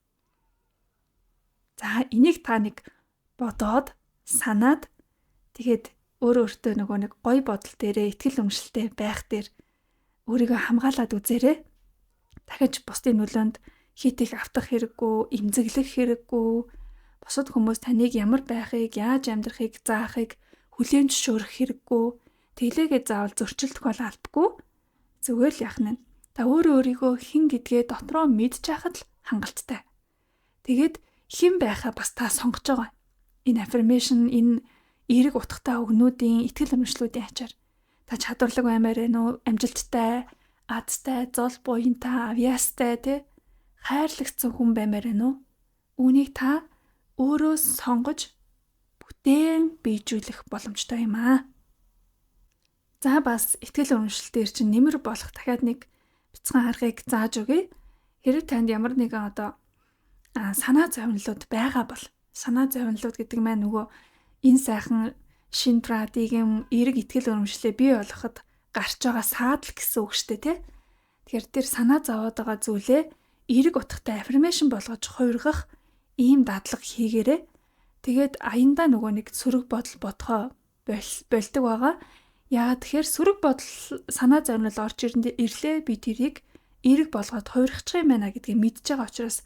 За энийг та нэг бодоод санаад тэгээд өөртөө нөгөө нэг гоё бодол дээрээ итгэл үнэмшилтэй байх дээр өөрийгөө хамгаалаад үзээрэй. Дахиж бусдын нөлөөнд хит их автах хэрэггүй, эмзэглэх хэрэггүй. Бусад хүмүүс таныг ямар байхыг, яаж амьдрахыг заахыг хүлээн зөвшөөрөх хэрэггүй. Тэглээгээ заавал зөрчилдөх бол албагүй. Зүгээр л яах нь. Та өөрийгөө хэн гэдгээ дотроо мэдж байхад л хангалттай. Тэгээд хэн байхаа бас та сонгож байгаа. Энэ affirmation, энэ эерэг утгатай өгнүүдийн итгэл үнэмшлүүдийн ачаар та чадварлаг баймаар байна уу? Амжилттай, азтай, зол буянтай, авьяастай, хайрлагцсан хүн баймаар байна уу? Үүнийг та өөрөө сонгож бүтээн биежүүлэх боломжтой юм аа. За бас итгэл үнэмшилтээр чинь нэмэр болох дахиад нэг бяцхан аргыг зааж өгье. Хэрэг танд ямар нэгэн санаа зовнилууд байгаа бол санаа зовнилууд гэдэг маань нөгөө энэ сайхан шин парадигм эерэг итгэл үнэмшлээ бий болгоход гарч байгаа саадал гэсэн үг шүү дээ, тий. Тэгэхээр тэр санаа зовоод байгаа зүйлээ эерэг утгатай affirmation болгож хувиргах ийм дадлага хийгээрэй. Тэгээд аяндаа нөгөө нэг сөрөг бодол бодгоо болдог байгаа. Яагаад тэгэхээр сөрөг бодол санаа зовнил орж ирлээ би тэрийг эерэг болгоод хувиргачих юм байна гэдгийг мэдж байгаа учраас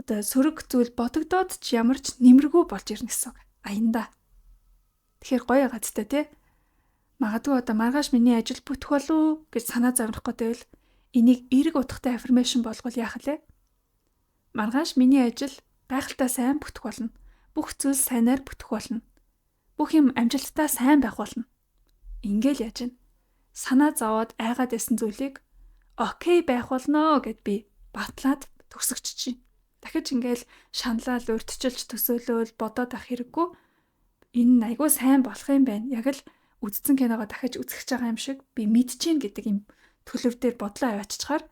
сөрөг зүйл бодогдоод ч ямар ч нэмэргүй болж ирнэ гэсэн үг. Аяндаа. Тэгэхээр гоё гадтай тий. Магадгүй маргааш миний ажил бүтэх болов гэж санаа зовнох гэдэг л энийг эерэг утгатай affirmation болгол яах вэ? Маргааш миний ажил гайхалтай сайн бүтэх болно. Бүх зүйл сайнаар бүтэх болно. Бүх юм амжилттай сайн байх болно. Ингээл яаж вэ? Санаа зовоод айгаад байсан зүйлийг окей байх болно гэд би батлаад төгсөгч чинь. Дахиж ингээл шаналал урьдчилж төсөөлөөл бодоод ах хэрэггүй. Энэ айгүй сайн болох юм байна. Яг л үдцэн киногоо дахиж үзэх гэж байгаа юм шиг би мэдчихээн гэдэг юм төлөв дээр бодлоо авааччихаар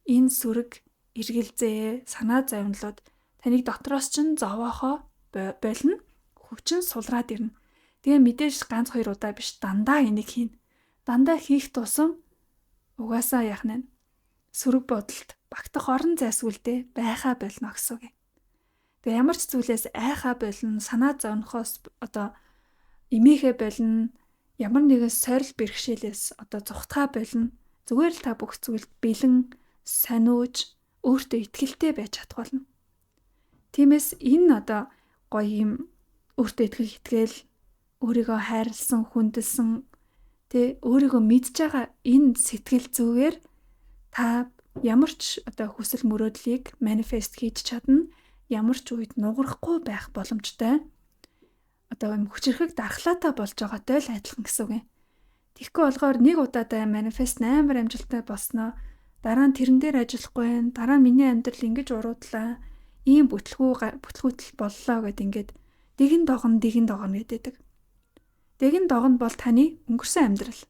энэ сүрэг эргэлзээ, санаа зовнилууд таныг дотроос чинь зовоохоо болно. Хүчин сулраад ирнэ. Тэгээ мэдээж ганц хоёр удаа биш дандаа энийг хийн. Дандаа хийх тусам угаасаа яах нь сүрэг бодолд багтах орон зайсгүйлдэ байхаа болно гэсэн үг. Тэгээ ямар ч зүйлээс айхаа болно, санаа зовнохоос эмээхэ болно, ямар нэгэн сорил бэрхшээлээс зүхтгаа болно. Зүгээр л та бүх зүйлд бэлэн, сониуж, өөртөө итгэлтэй байж чадах болно. Тиймээс энэ гоё юм өөртөө итгэл, өөрийгөө хайрлсан, хүндэлсэн, өөрийгөө мэдж байгаа энэ сэтгэл зүгээр та ямар ч хүсэл мөрөөдлийг манифест хийж чадна. Ямар ч үед нугарахгүй байх боломжтой. Хүчрхэг дархлаатай болж байгаатай л адилхан гэсэн үг юм. Тэгэхгүй болгоор нэг удаадаа манифест амар амжилттай болсноо. Дараа нь тэрэн дээр ажиллахгүй байх. Дараа нь миний амьдрал ингэж уруудлаа. Ийм бүтлгүүтэл боллоо гэд ингээд дэгэн догно гэдэг. Дэгэн догно бол таны өнгөрсөн амьдрал.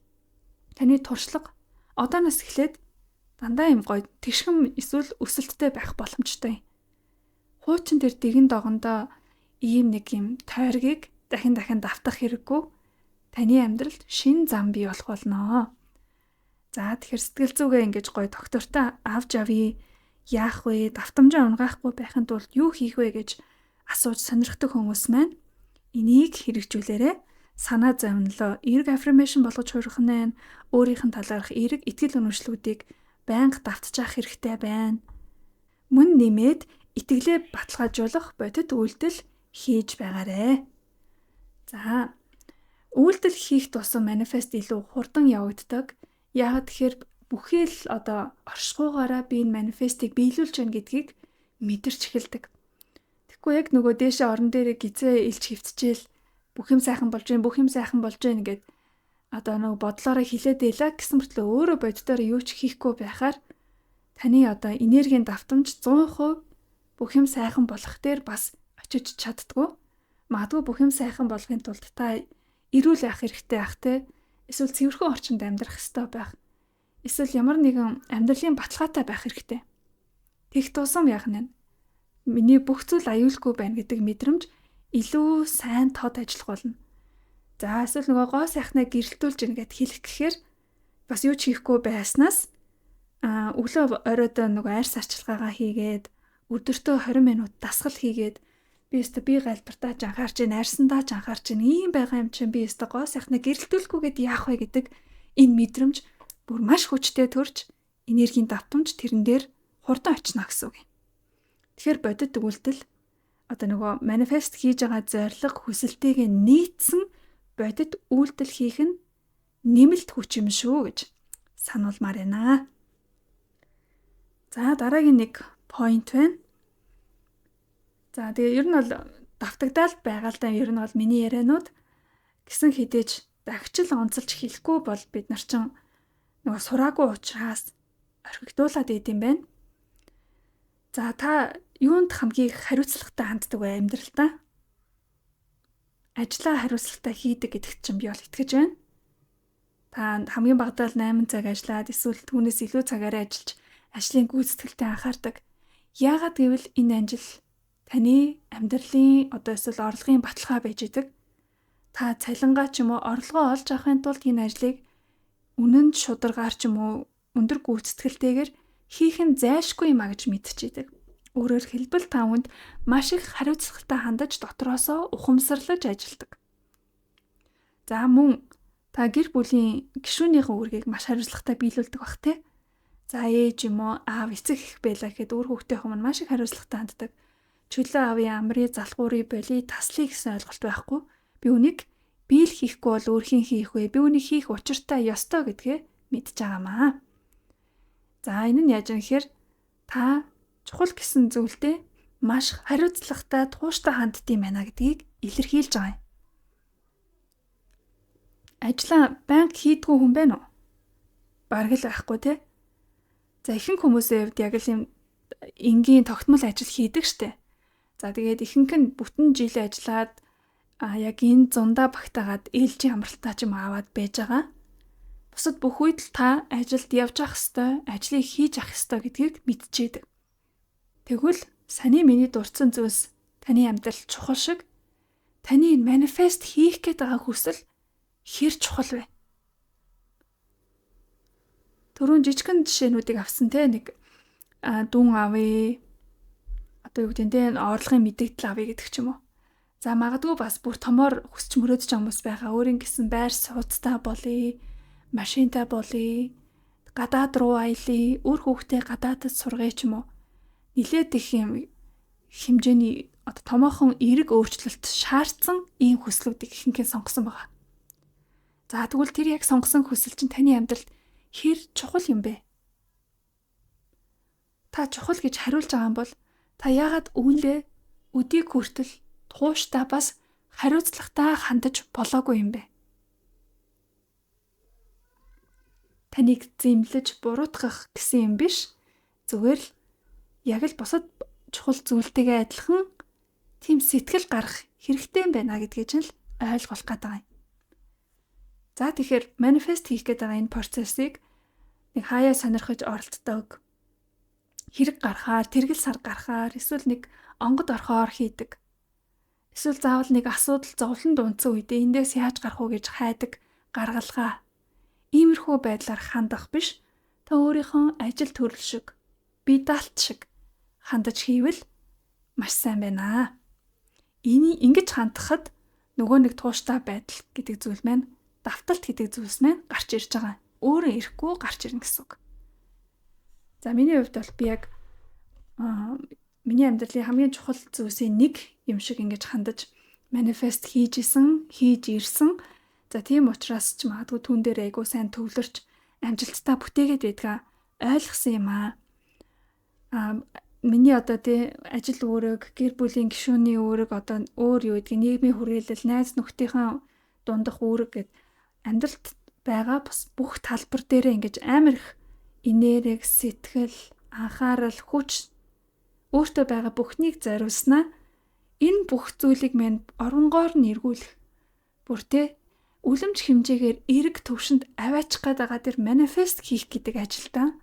Таны туршлага одооноос эхлээд дандаа юм гоё тэгшхэм эсвэл өсөлттэй байх боломжтой. Хуучин тэр дэгэн догондоо ийм нэг юм тойргийг дахин давтах хэрэггүй. Таны амьдралд шин зам бий болох болно. За тэгэхээр сэтгэл зүгээ ингэж гоё доктортой авч авъя. Яах вэ? Давтамжаа унгаахгүй байхын тулд юу хийх вэ гэж асууж сонирхдаг хүмүүс маань энийг хэрэгжүүлээрэй. Санаа зовнилоо эерэг affirmation болгож хувирах нь өөрийнх нь талаарх эерэг итгэл үнэмшлүүдийг байнга давтчих хэрэгтэй байна. Мөн нэмээд итгэлээ баталгаажуулах бодит үйлдэл хийж байгаарэ. За, үйлдэл хийх тусам манифест илүү хурдан явагддаг. Яагаад тэгэхээр бүхий л оршихугаараа би энэ манифестыг биелүүлж байна гэдгийг мэдэрч эхэлдэг. Тэгэхгүй яг нөгөө дээшээ орон дээрээ гизээ илж хөвтчихээл бүх юм сайхан болж гин гэд нөгөө бодлоороо хилээд ийлаа гэсэн мөртлөө өөрөө боддоор юу ч хийхгүй байхаар таны энергийн давтамж 100% бүх юм сайхан болох дээр бас очиж чаддгүй. Магадгүй бүх юм сайхан болохын тулд та эрүүл байх хэрэгтэй ах те. Эсвэл цэвэрхэн орчинд амьдрах хэрэгтэй байх. Эсвэл ямар нэгэн амьдралын баталгаатай байх хэрэгтэй. Тэгх тусам яах нь? Миний бүх зүйл аюулгүй байна гэдэг мэдрэмж илүү сайн тод ажиллах болно. За эсвэл нөгөө гоо сайхнаа гэрэлтүүлж ийн гэд хэлэх гэхээр бас юу ч хийхгүй байснаас өглөө оройд нөгөө арьс арчилгаагаа хийгээд өдөртөө 20 минут дасгал хийгээд би галбартаа анхаарч ийн, арьсандаа анхаарч ийн, ийм байгаа юм чинь би гоо сайхна гэрэлтүүлэхгүйгээд яах вэ гэдэг энэ мэдрэмж бүр маш хүчтэй төрж энергийн давтамж тэрэн дээр хурдан очно гэсэн үг юм. Тэгэхээр бодит өгүүлтэл одоо нөгөө манифест хийж байгаа зорилго хүсэлтэйгээ нийцсэн бодит үйлдэл хийх нь нэмэлт хүч юм шүү гэж сануулмаар байна. За дараагийн нэг point байна. За тэгээ ер нь бол давтагдаал байгаа л да, ер нь бол миний ярианууд гэсэн хэдиж дахижил онцолж хэлэхгүй бол бид нар чинь нөгөө сураагүй учраас орхигдуулаад идэм байна. За та юунд хамгийн их хариуцлагатай ханддаг вэ амьдралдаа? Ажлаа хариуцлагатай хийдэг гэдэгт чинь би бол итгэж байна. Та хамгийн багадаа 8 цаг ажиллаад эсвэл түүнээс илүү цагаараа ажиллаж ажлын гүйцэтгэлтэй анхаардаг. Яагаад гэвэл энэ ажил таны амьдралын одоо эсвэл орлогын баталгаа байж идэг. Та цалингаа ч юм уу орлогоо олж авахын тулд энэ ажлыг үнэнд шударгаар ч юм уу өндөр гүйцэтгэлтэйгээр хийх нь зайлшгүй юм а гэж мэдчихэдэг. Өөрөөр хэлбэл та хүнд маш их хариуцлагатай хандаж дотроосоо ухамсарлаж ажилдаг. За мөн та гэр бүлийн гишүүнийхэн үүргийг маш хариуцлагатай биелүүлдэг бах те. За ээж юм уу аав эцэг их байлаа гэхэд өөр хүүхдийн хүмүүс маш их хариуцлагатай ханддаг. Чөлөө аавын амрыг залхуурыг боли таслыг гэсэн ойлголт байхгүй. Би үнийг биел хийхгүй бол өөрхийн хийх вэ? Би үнийг хийх учиртай ёстой гэдгээ мэдж байгаамаа. За энэ нь яаж юм гэхээр та чухал гэсэн зүйлдээ маш хариуцлагатай тууштай ханддсан байна гэдгийг илэрхийлж байгаа юм. Ажлаа банк хийдгүү хүн байна уу? Бараг л байхгүй те. За ихэнх хүмүүсийн хувьд яг л юм энгийн тогтмол ажил хийдэг штэ. За тэгээд ихэнх нь бүтэн жил ажиллаад яг энэ зундаа багтаагаад ээлжийн амралтаа ч юм аваад байж байгаа. Бусад бүх үед л та ажилд явж ах хэвээр, ажлыг хийж ах хэвээр гэдгийг мэдчихэдэг. Тэгвэл саний миний дурдсан зүйлс таны амьдрал чухал шиг таны манифест хийх гээд байгаа хүсэл хэр чухал вэ? Түрүүн жижигхэн жишээнүүдийг авсан те, нэг дүн авъя. Одоо юу гэдэг нь орлогын мэдээлэл авъя гэдэг ч юм уу. За магадгүй бас бүр томоор хүсч мөрөөдж байгаа хүмүүс байгаа. Өөрийн гэсэн байр сууцтай болъё, машинтай болъё, гадаад руу аялъя, өөр хүүхдээ гадаадд сургая ч юм уу. Нилээд их юм хэмжээний одоо томоохон эерэг өөрчлөлт шаардсан ийм хүслүүдийг ихэнх нь сонгосон байгаа. За тэгвэл тэр яг сонгосон хүсэл чинь таны амьдралд хэр чухал юм бэ? Та чухал гэж хариулж байгаа юм бол та яагаад үүндээ өдийг хүртэл тууштай бас хариуцлагатай хандаж болоогүй юм бэ? Таныг зэмлэж буруутгах гэсэн юм биш. Зүгээр л яг л бусад чухал зүйлтэйгээ адилхан тийм сэтгэл гарах хэрэгтэй юм байна гэдгийг ч л ойлгох гэдэг юм. За тэгэхээр манифест хийх гэдэг энэ процессыг нэг хаяа сонирхож оролцдог. Хэрэг гарахаар, тэргэл сар гарахаар, эсвэл нэг онгод орхоор хийдэг. Эсвэл заавал нэг асуудал зовлон дунцсан үедээ эндээс яаж гарах уу гэж хайдаг гаргалгаа. Иймэрхүү байдлаар хандах биш. Та өөрийнхөө ажил төрөл шиг, бие даалт шиг хандаж хийвэл маш сайн байна. Энийг ингэж хандахад нөгөө нэг тууштай байдал гэдэг зүйл маань, давталт гэдэг зүйлс маань гарч ирж байгаа. Өөрөө ирэхгүй гарч ирнэ гэсэн үг. За миний хувьд бол би яг миний амьдралын хамгийн чухал зүйлсийн нэг юм шиг ингэж хандаж манифест хийж ирсэн. За тийм учраас ч магадгүй түн дээр айгуу сайн төвлөрч амжилттай бүтээгээд байдгаа ойлгосон юм аа. Миний одоо ажил үүрэг, гэр бүлийн гишүүний үүрэг, одоо өөр юу гэдгийг нийгмийн хүрээлэл, найз нөхдийнхөө дундах үүрэг гэд амьдралд байгаа бас бүх талбар дээрээ ингэж амар их энерги, сэтгэл, анхаарал, хүч өөртөө байгаа бүхнийг зориулснаа энэ бүх зүйлийг мань оронгоор нь эргүүлэх. Бүр үлэмж хэмжээгээр эрг төвшөнд аваачих гэдэг тэр манифест хийх гэдэг ажилдаа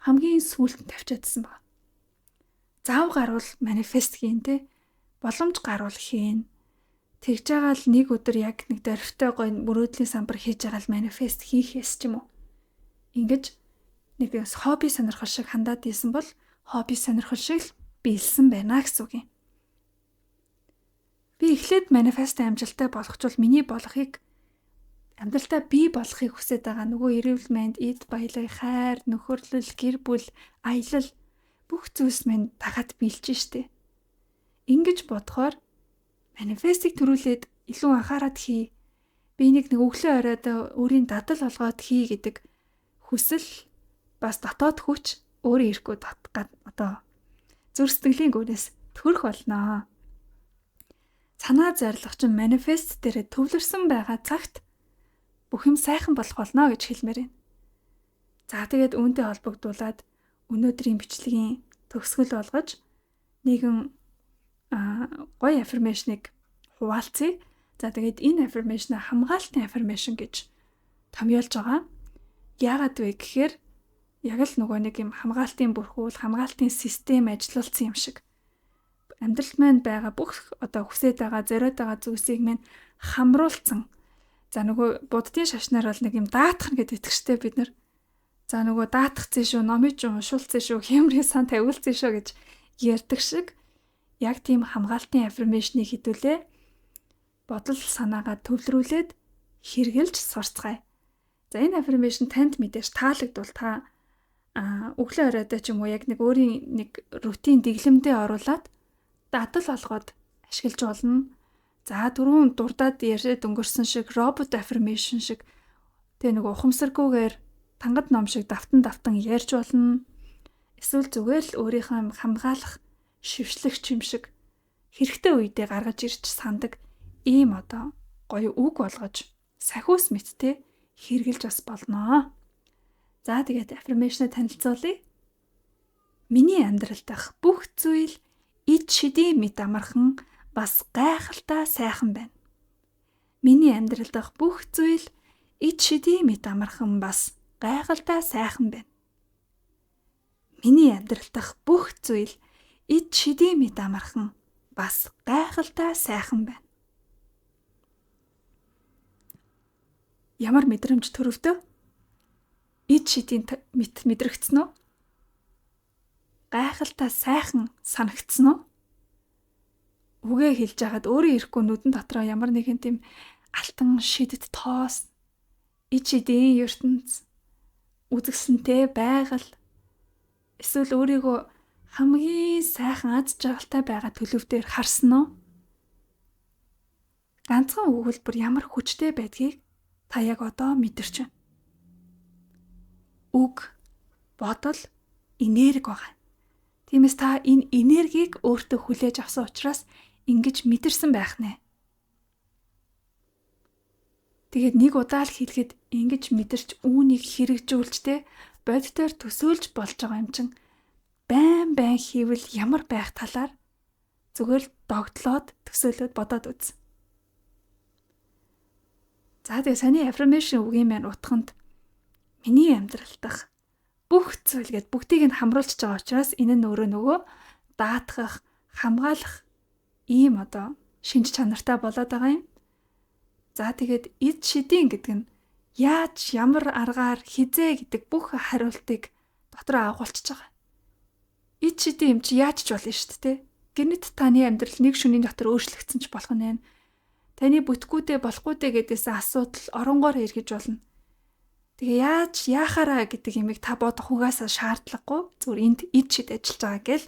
хамгийн сүүлд тавьчихсан байна. Заав гарвал манифест хийн боломж гарвал хийн. Тэгж байгаа л нэг өдөр яг нэг дөрвтэй гой мөрөөдлийн самбар хийж байгаа л манифест хийхээс ч юм уу. Ингэж нэг хобби сонирхол шиг хандаад ийсэн бол хобби сонирхол шиг л биелсэн байна гэсэн үг юм. Би эхлээд манифест амжилттай болгочвол миний болохыг амьдралдаа бий болохыг хүсэж байгаа нөгөө эрүүл мэнд, эд баялаг, хайр, нөхөрлөл, гэр бүл, аялал бүх зүйлс минь дахад биелж штэ. Ингэж бодохоор манифестыг төрүүлээд илүү анхаарат хий. Би нэг өглөө оройд өөрийн дадал олгоод хий гэдэг хүсэл бас дотоод хүч өөрөө ирэхгүй одоо зүрх сэтгэлийн гүнээс төрөх болно. Санаа зорилго чинь манифест дээр төвлөрсөн байгаа цагт бүх юм сайхан болох болно гэж хэлмээр байна. За тэгээд үүнтэй холбогдуулаад өнөөдрийн бичлэгийн төгсгөл болгож нэгэн гоё аффирмашныг хуваалцъя. За тэгээд энэ аффирмашн хамгаалтын аффирмашн гэж томьёолж байгаа. Яагаад вэ гэхээр яг л нөгөө нэг юм хамгаалтын бүрхүүл, хамгаалтын систем ажиллуулсан юм шиг. Амьдралд маань байгаа бүх одоо хүсэж байгаа, зориод байгаа зүйлсийг маань хамруулсан. За нөгөө буддийн шашнаар бол нэг юм даатгах гэдэг итгэжтэй бид нар. За нөгөө даатгцсан шүү, номыг уншуулсан шүү, хямрын сан тавиулсан шүү гэж ярьдаг шиг яг тийм хамгаалтын аффирмашныг хэдүүлээ. Бодол санаагаа төвлөрүүлээд хэрэгжилж сурцгаая. За энэ аффирмашн танд мэдээж таалагдвал та өглөө оройдоо ч юм уу яг нэг өөрийн нэг рутин дэглэмдээ оруулаад дадал олгоод ашиглаж болно. За түрүүн дурдаад ярьж өнгөрсөн шиг робот аффирмашн шиг тэгээ нэг ухамсаргүйгээр тангад ном шиг давтан ярьж болно. Эсвэл зүгээр л өөрийнхөө хамгаалах шившлэгч юм шиг хэрэгтэй үедээ гаргаж ирж сандаг ийм одоо гоё үг болгож сахиус мэттэй хэрэгжилж бас болноо. За тэгээд аффирмашныг танилцуулъя. Миний амьдрал дах бүх зүйл ид шидийн мэд амархан бас гайхалтай сайхан байна. Миний амьдрал дах бүх зүйл ид шидийн мэд амархан бас гайхалтай сайхан байна. Миний амьдрал дах бүх зүйл ид шидийн мэд амархан бас гайхалтай сайхан байна. Ямар мэдрэмж төрөвдөө? Ид шидийн мэд мэдрэгдсэн үү? Гайхалтай сайхан санагдсан уу? Үгээ хэлж байгаад өөрөө ирэхгүй нүдэн дотроо ямар нэгэн тийм алтан шидэт тоос, ид шидийн ертөнц, үзэгсэнтэй байгаль эсвэл өөрийгөө хамгийн сайхан аз жаргалтай байгаа төлөв дээр харсан уу? Ганцхан өгүүлбэр ямар хүчтэй байдгийг та яг одоо мэдэрч байна. Үг, бодол, энерги байгаа. Тиймээс та энэ энергийг өөртөө хүлээж авсан учраас ингэж мэдэрсэн байх нэ. Тэгээд нэг удаа л хэлэхэд ингэж мэдэрч үүнийг хэрэгжүүлжтэй бодитоор төсөөлж болж байгаа юм чин байн хийвэл ямар байх талаар зүгээр л догтлоод төсөөлөд бодоод үз. За тэгээ саний affirmation үгийн маань утганд миний амьдрал дах бүх зүйл гэд бүгдийг нь хамруулж байгаа учраас энэ нь нөгөө даатгах, хамгаалах ийм одоо шинж чанартай болоод байгаа юм. За тэгээд эд шидийн гэдэг нь яаж, ямар аргаар, хизээ гэдэг бүх хариултыг дотроо агуулчихж байгаа. Эд шидийн юм чи яаж ч болно шүү дээ. Гэнэт таны амьдрал нэг шөнийн дотор өөрчлөгдсөн ч болох нь байна. Таны бүтгэхүйдээ болохгүйдээ гэдээсээ асуудал оронгоор эргэж болно. Тэгээ яаж яахаараа гэдэг юмыг та бодох угаасаа шаардлагагүй. Зүгээр энд эд шид ажиллаж байгаа гэл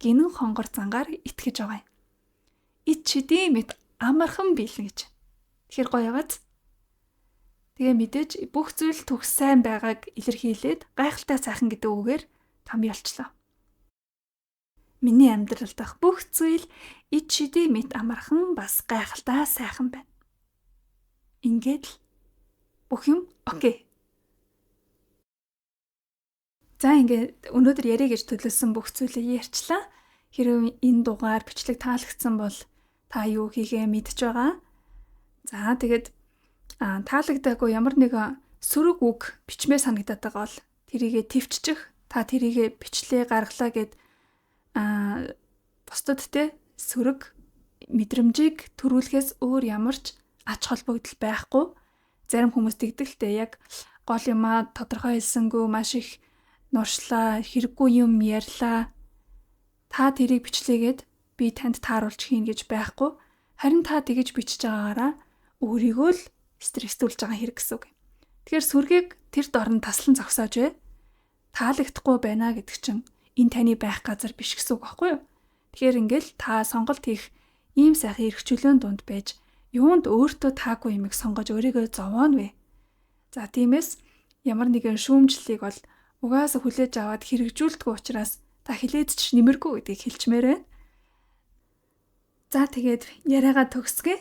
гинэн хонгор зангаар итгэж байгаа юм. Эд шидийн мэд амархан биелнэ гэж. Тэгэхээр гоё яваад. Тэгээ мэдээж бүх зүйл төгс сайн байгааг илэрхийлээд гайхалтай сайхан гэдэг үгээр томьёолчлоо. Миний амьдрал дах бүх зүйл эд шидийн мэд амархан бас гайхалтай сайхан байна. Ингээд л бүх юм окей. За ингээд өнөөдөр яриа гэж төлөвлөсөн бүх зүйлээ ярьчлаа. Хэрвээ энэ дугаар бичлэг таалагдсан бол та юу хийгээ мэдж байгаа. За тэгээд таалагдаагүй ямар нэгэн сөрөг үг бичмээ санагдаад байгаа бол тэрийгэ төвччих, та тэрийгэ бичлээ гаргалаа гэд бусдад те сөрөг мэдрэмжийг төрүүлэхээс өөр ямар ч ач холбогдол байхгүй. Зарим хүмүүс тэгдэлтэй яг гол юмаа тодорхой хэлсэнгүй маш их нуршлаа, хэрэггүй юм ярьлаа. Та тэрийг бичлээгээд би танд тааруулж хийн гэж байхгүй. Харин та тэгэж бичиж байгаагаараа өөрийгөө л стресстүүлж байгаа хэрэг гэсэн үг. Тэгэхээр сүргийг тэр дорн таслан зогсоож бай. Таалагдахгүй байна гэдэг чинь энэ таны байх газар биш гэсэн үг байхгүй юу? Тэгэхээр ингээл та сонголт хийх ийм сайхан эрхчлөөний дунд байж юунд өөртөө таагүй юмыг сонгож өөрийгөө зовооно вэ? За тиймээс ямар нэгэн шүүмжлэлийг бол угаасаа хүлээж аваад хэрэгжүүлдэггүй учраас та хилээд ч нэмэргүй гэдгийг хэлчмээр байна. За тэгээд яриагаа төгсгөө.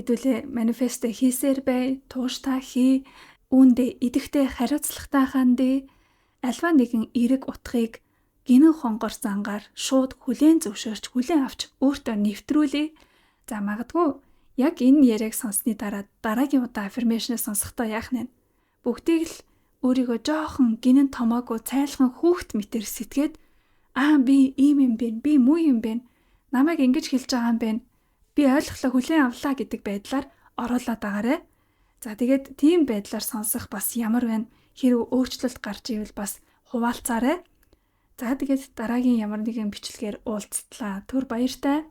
Хэдүүлээ манифест хийсээр бай, тууштай хий, үүндээ идэвхтэй хариуцлагатай хандъя. Альва нэгэн эерэг утгыг гинэн хонгор зангаар шууд хүлээн зөвшөөрч хүлээн авч өөртөө нэвтрүүлээ. За магадгүй яг энэ яриаг сонссны дараа дараагийн удаа аффирмашныг сонсохдоо яах нь бүгдийг л өөрийгөө жоохон гинэн томоогүй цайлхан хүүхэд мэтэр сэтгээд би ийм юм бэ, би муу юм бэ, намайг ингэж хэлж байгаа юм бэ, би ойлголоо хүлээн авлаа гэдэг байдлаар оруулаад байгаарэ. За тэгээд тийм байдлаар сонсох бас ямар байна, хэрэг өөрчлөлт гарч ивэл бас хуваалцаарай. За тэгээд дараагийн ямар нэгэн бичлэгээр уулзтлаа. Түр баяртай.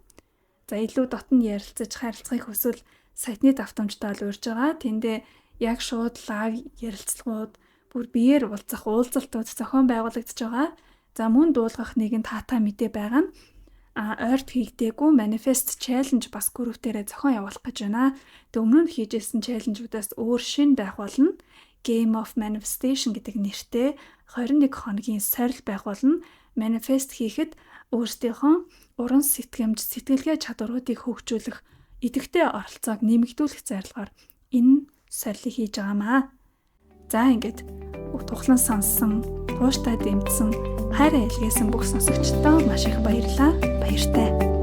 За илүү дотн ярилцаж харилцахыг хүсвэл сайтны давтамжтай л урьж байгаа. Тэндээ яг шууд лайв ярилцлагууд, бүр биеэр уулзах уулзалтууд зохион байгуулагдаж байгаа. За мөн дуулгах нэгэн таатай мэдээ байгаа нь ойрт хийгдээгүй manifest challenge бас группээрээ зохион явуулах гэж байна. Тэг өмнө нь хийжсэн challenge-удаас өөр шин байх болно. Game of Manifestation гэдэг нэртэй 21 хоногийн сорил байх болно. Manifest хийхэд өөрсдийнхөө уран сэтгэмж, сэтгэлгээ чадваруудыг хөгжүүлэх, идэвхтэй оролцоог нэмэгдүүлэх зорилгоор энэ сорилыг хийж байгаамаа. За ингээд тухлан сонссон, тууштай дэмжсэн, хайраа илгээсэн бүх сонсогчдоо маш их баярлалаа. Баяртай.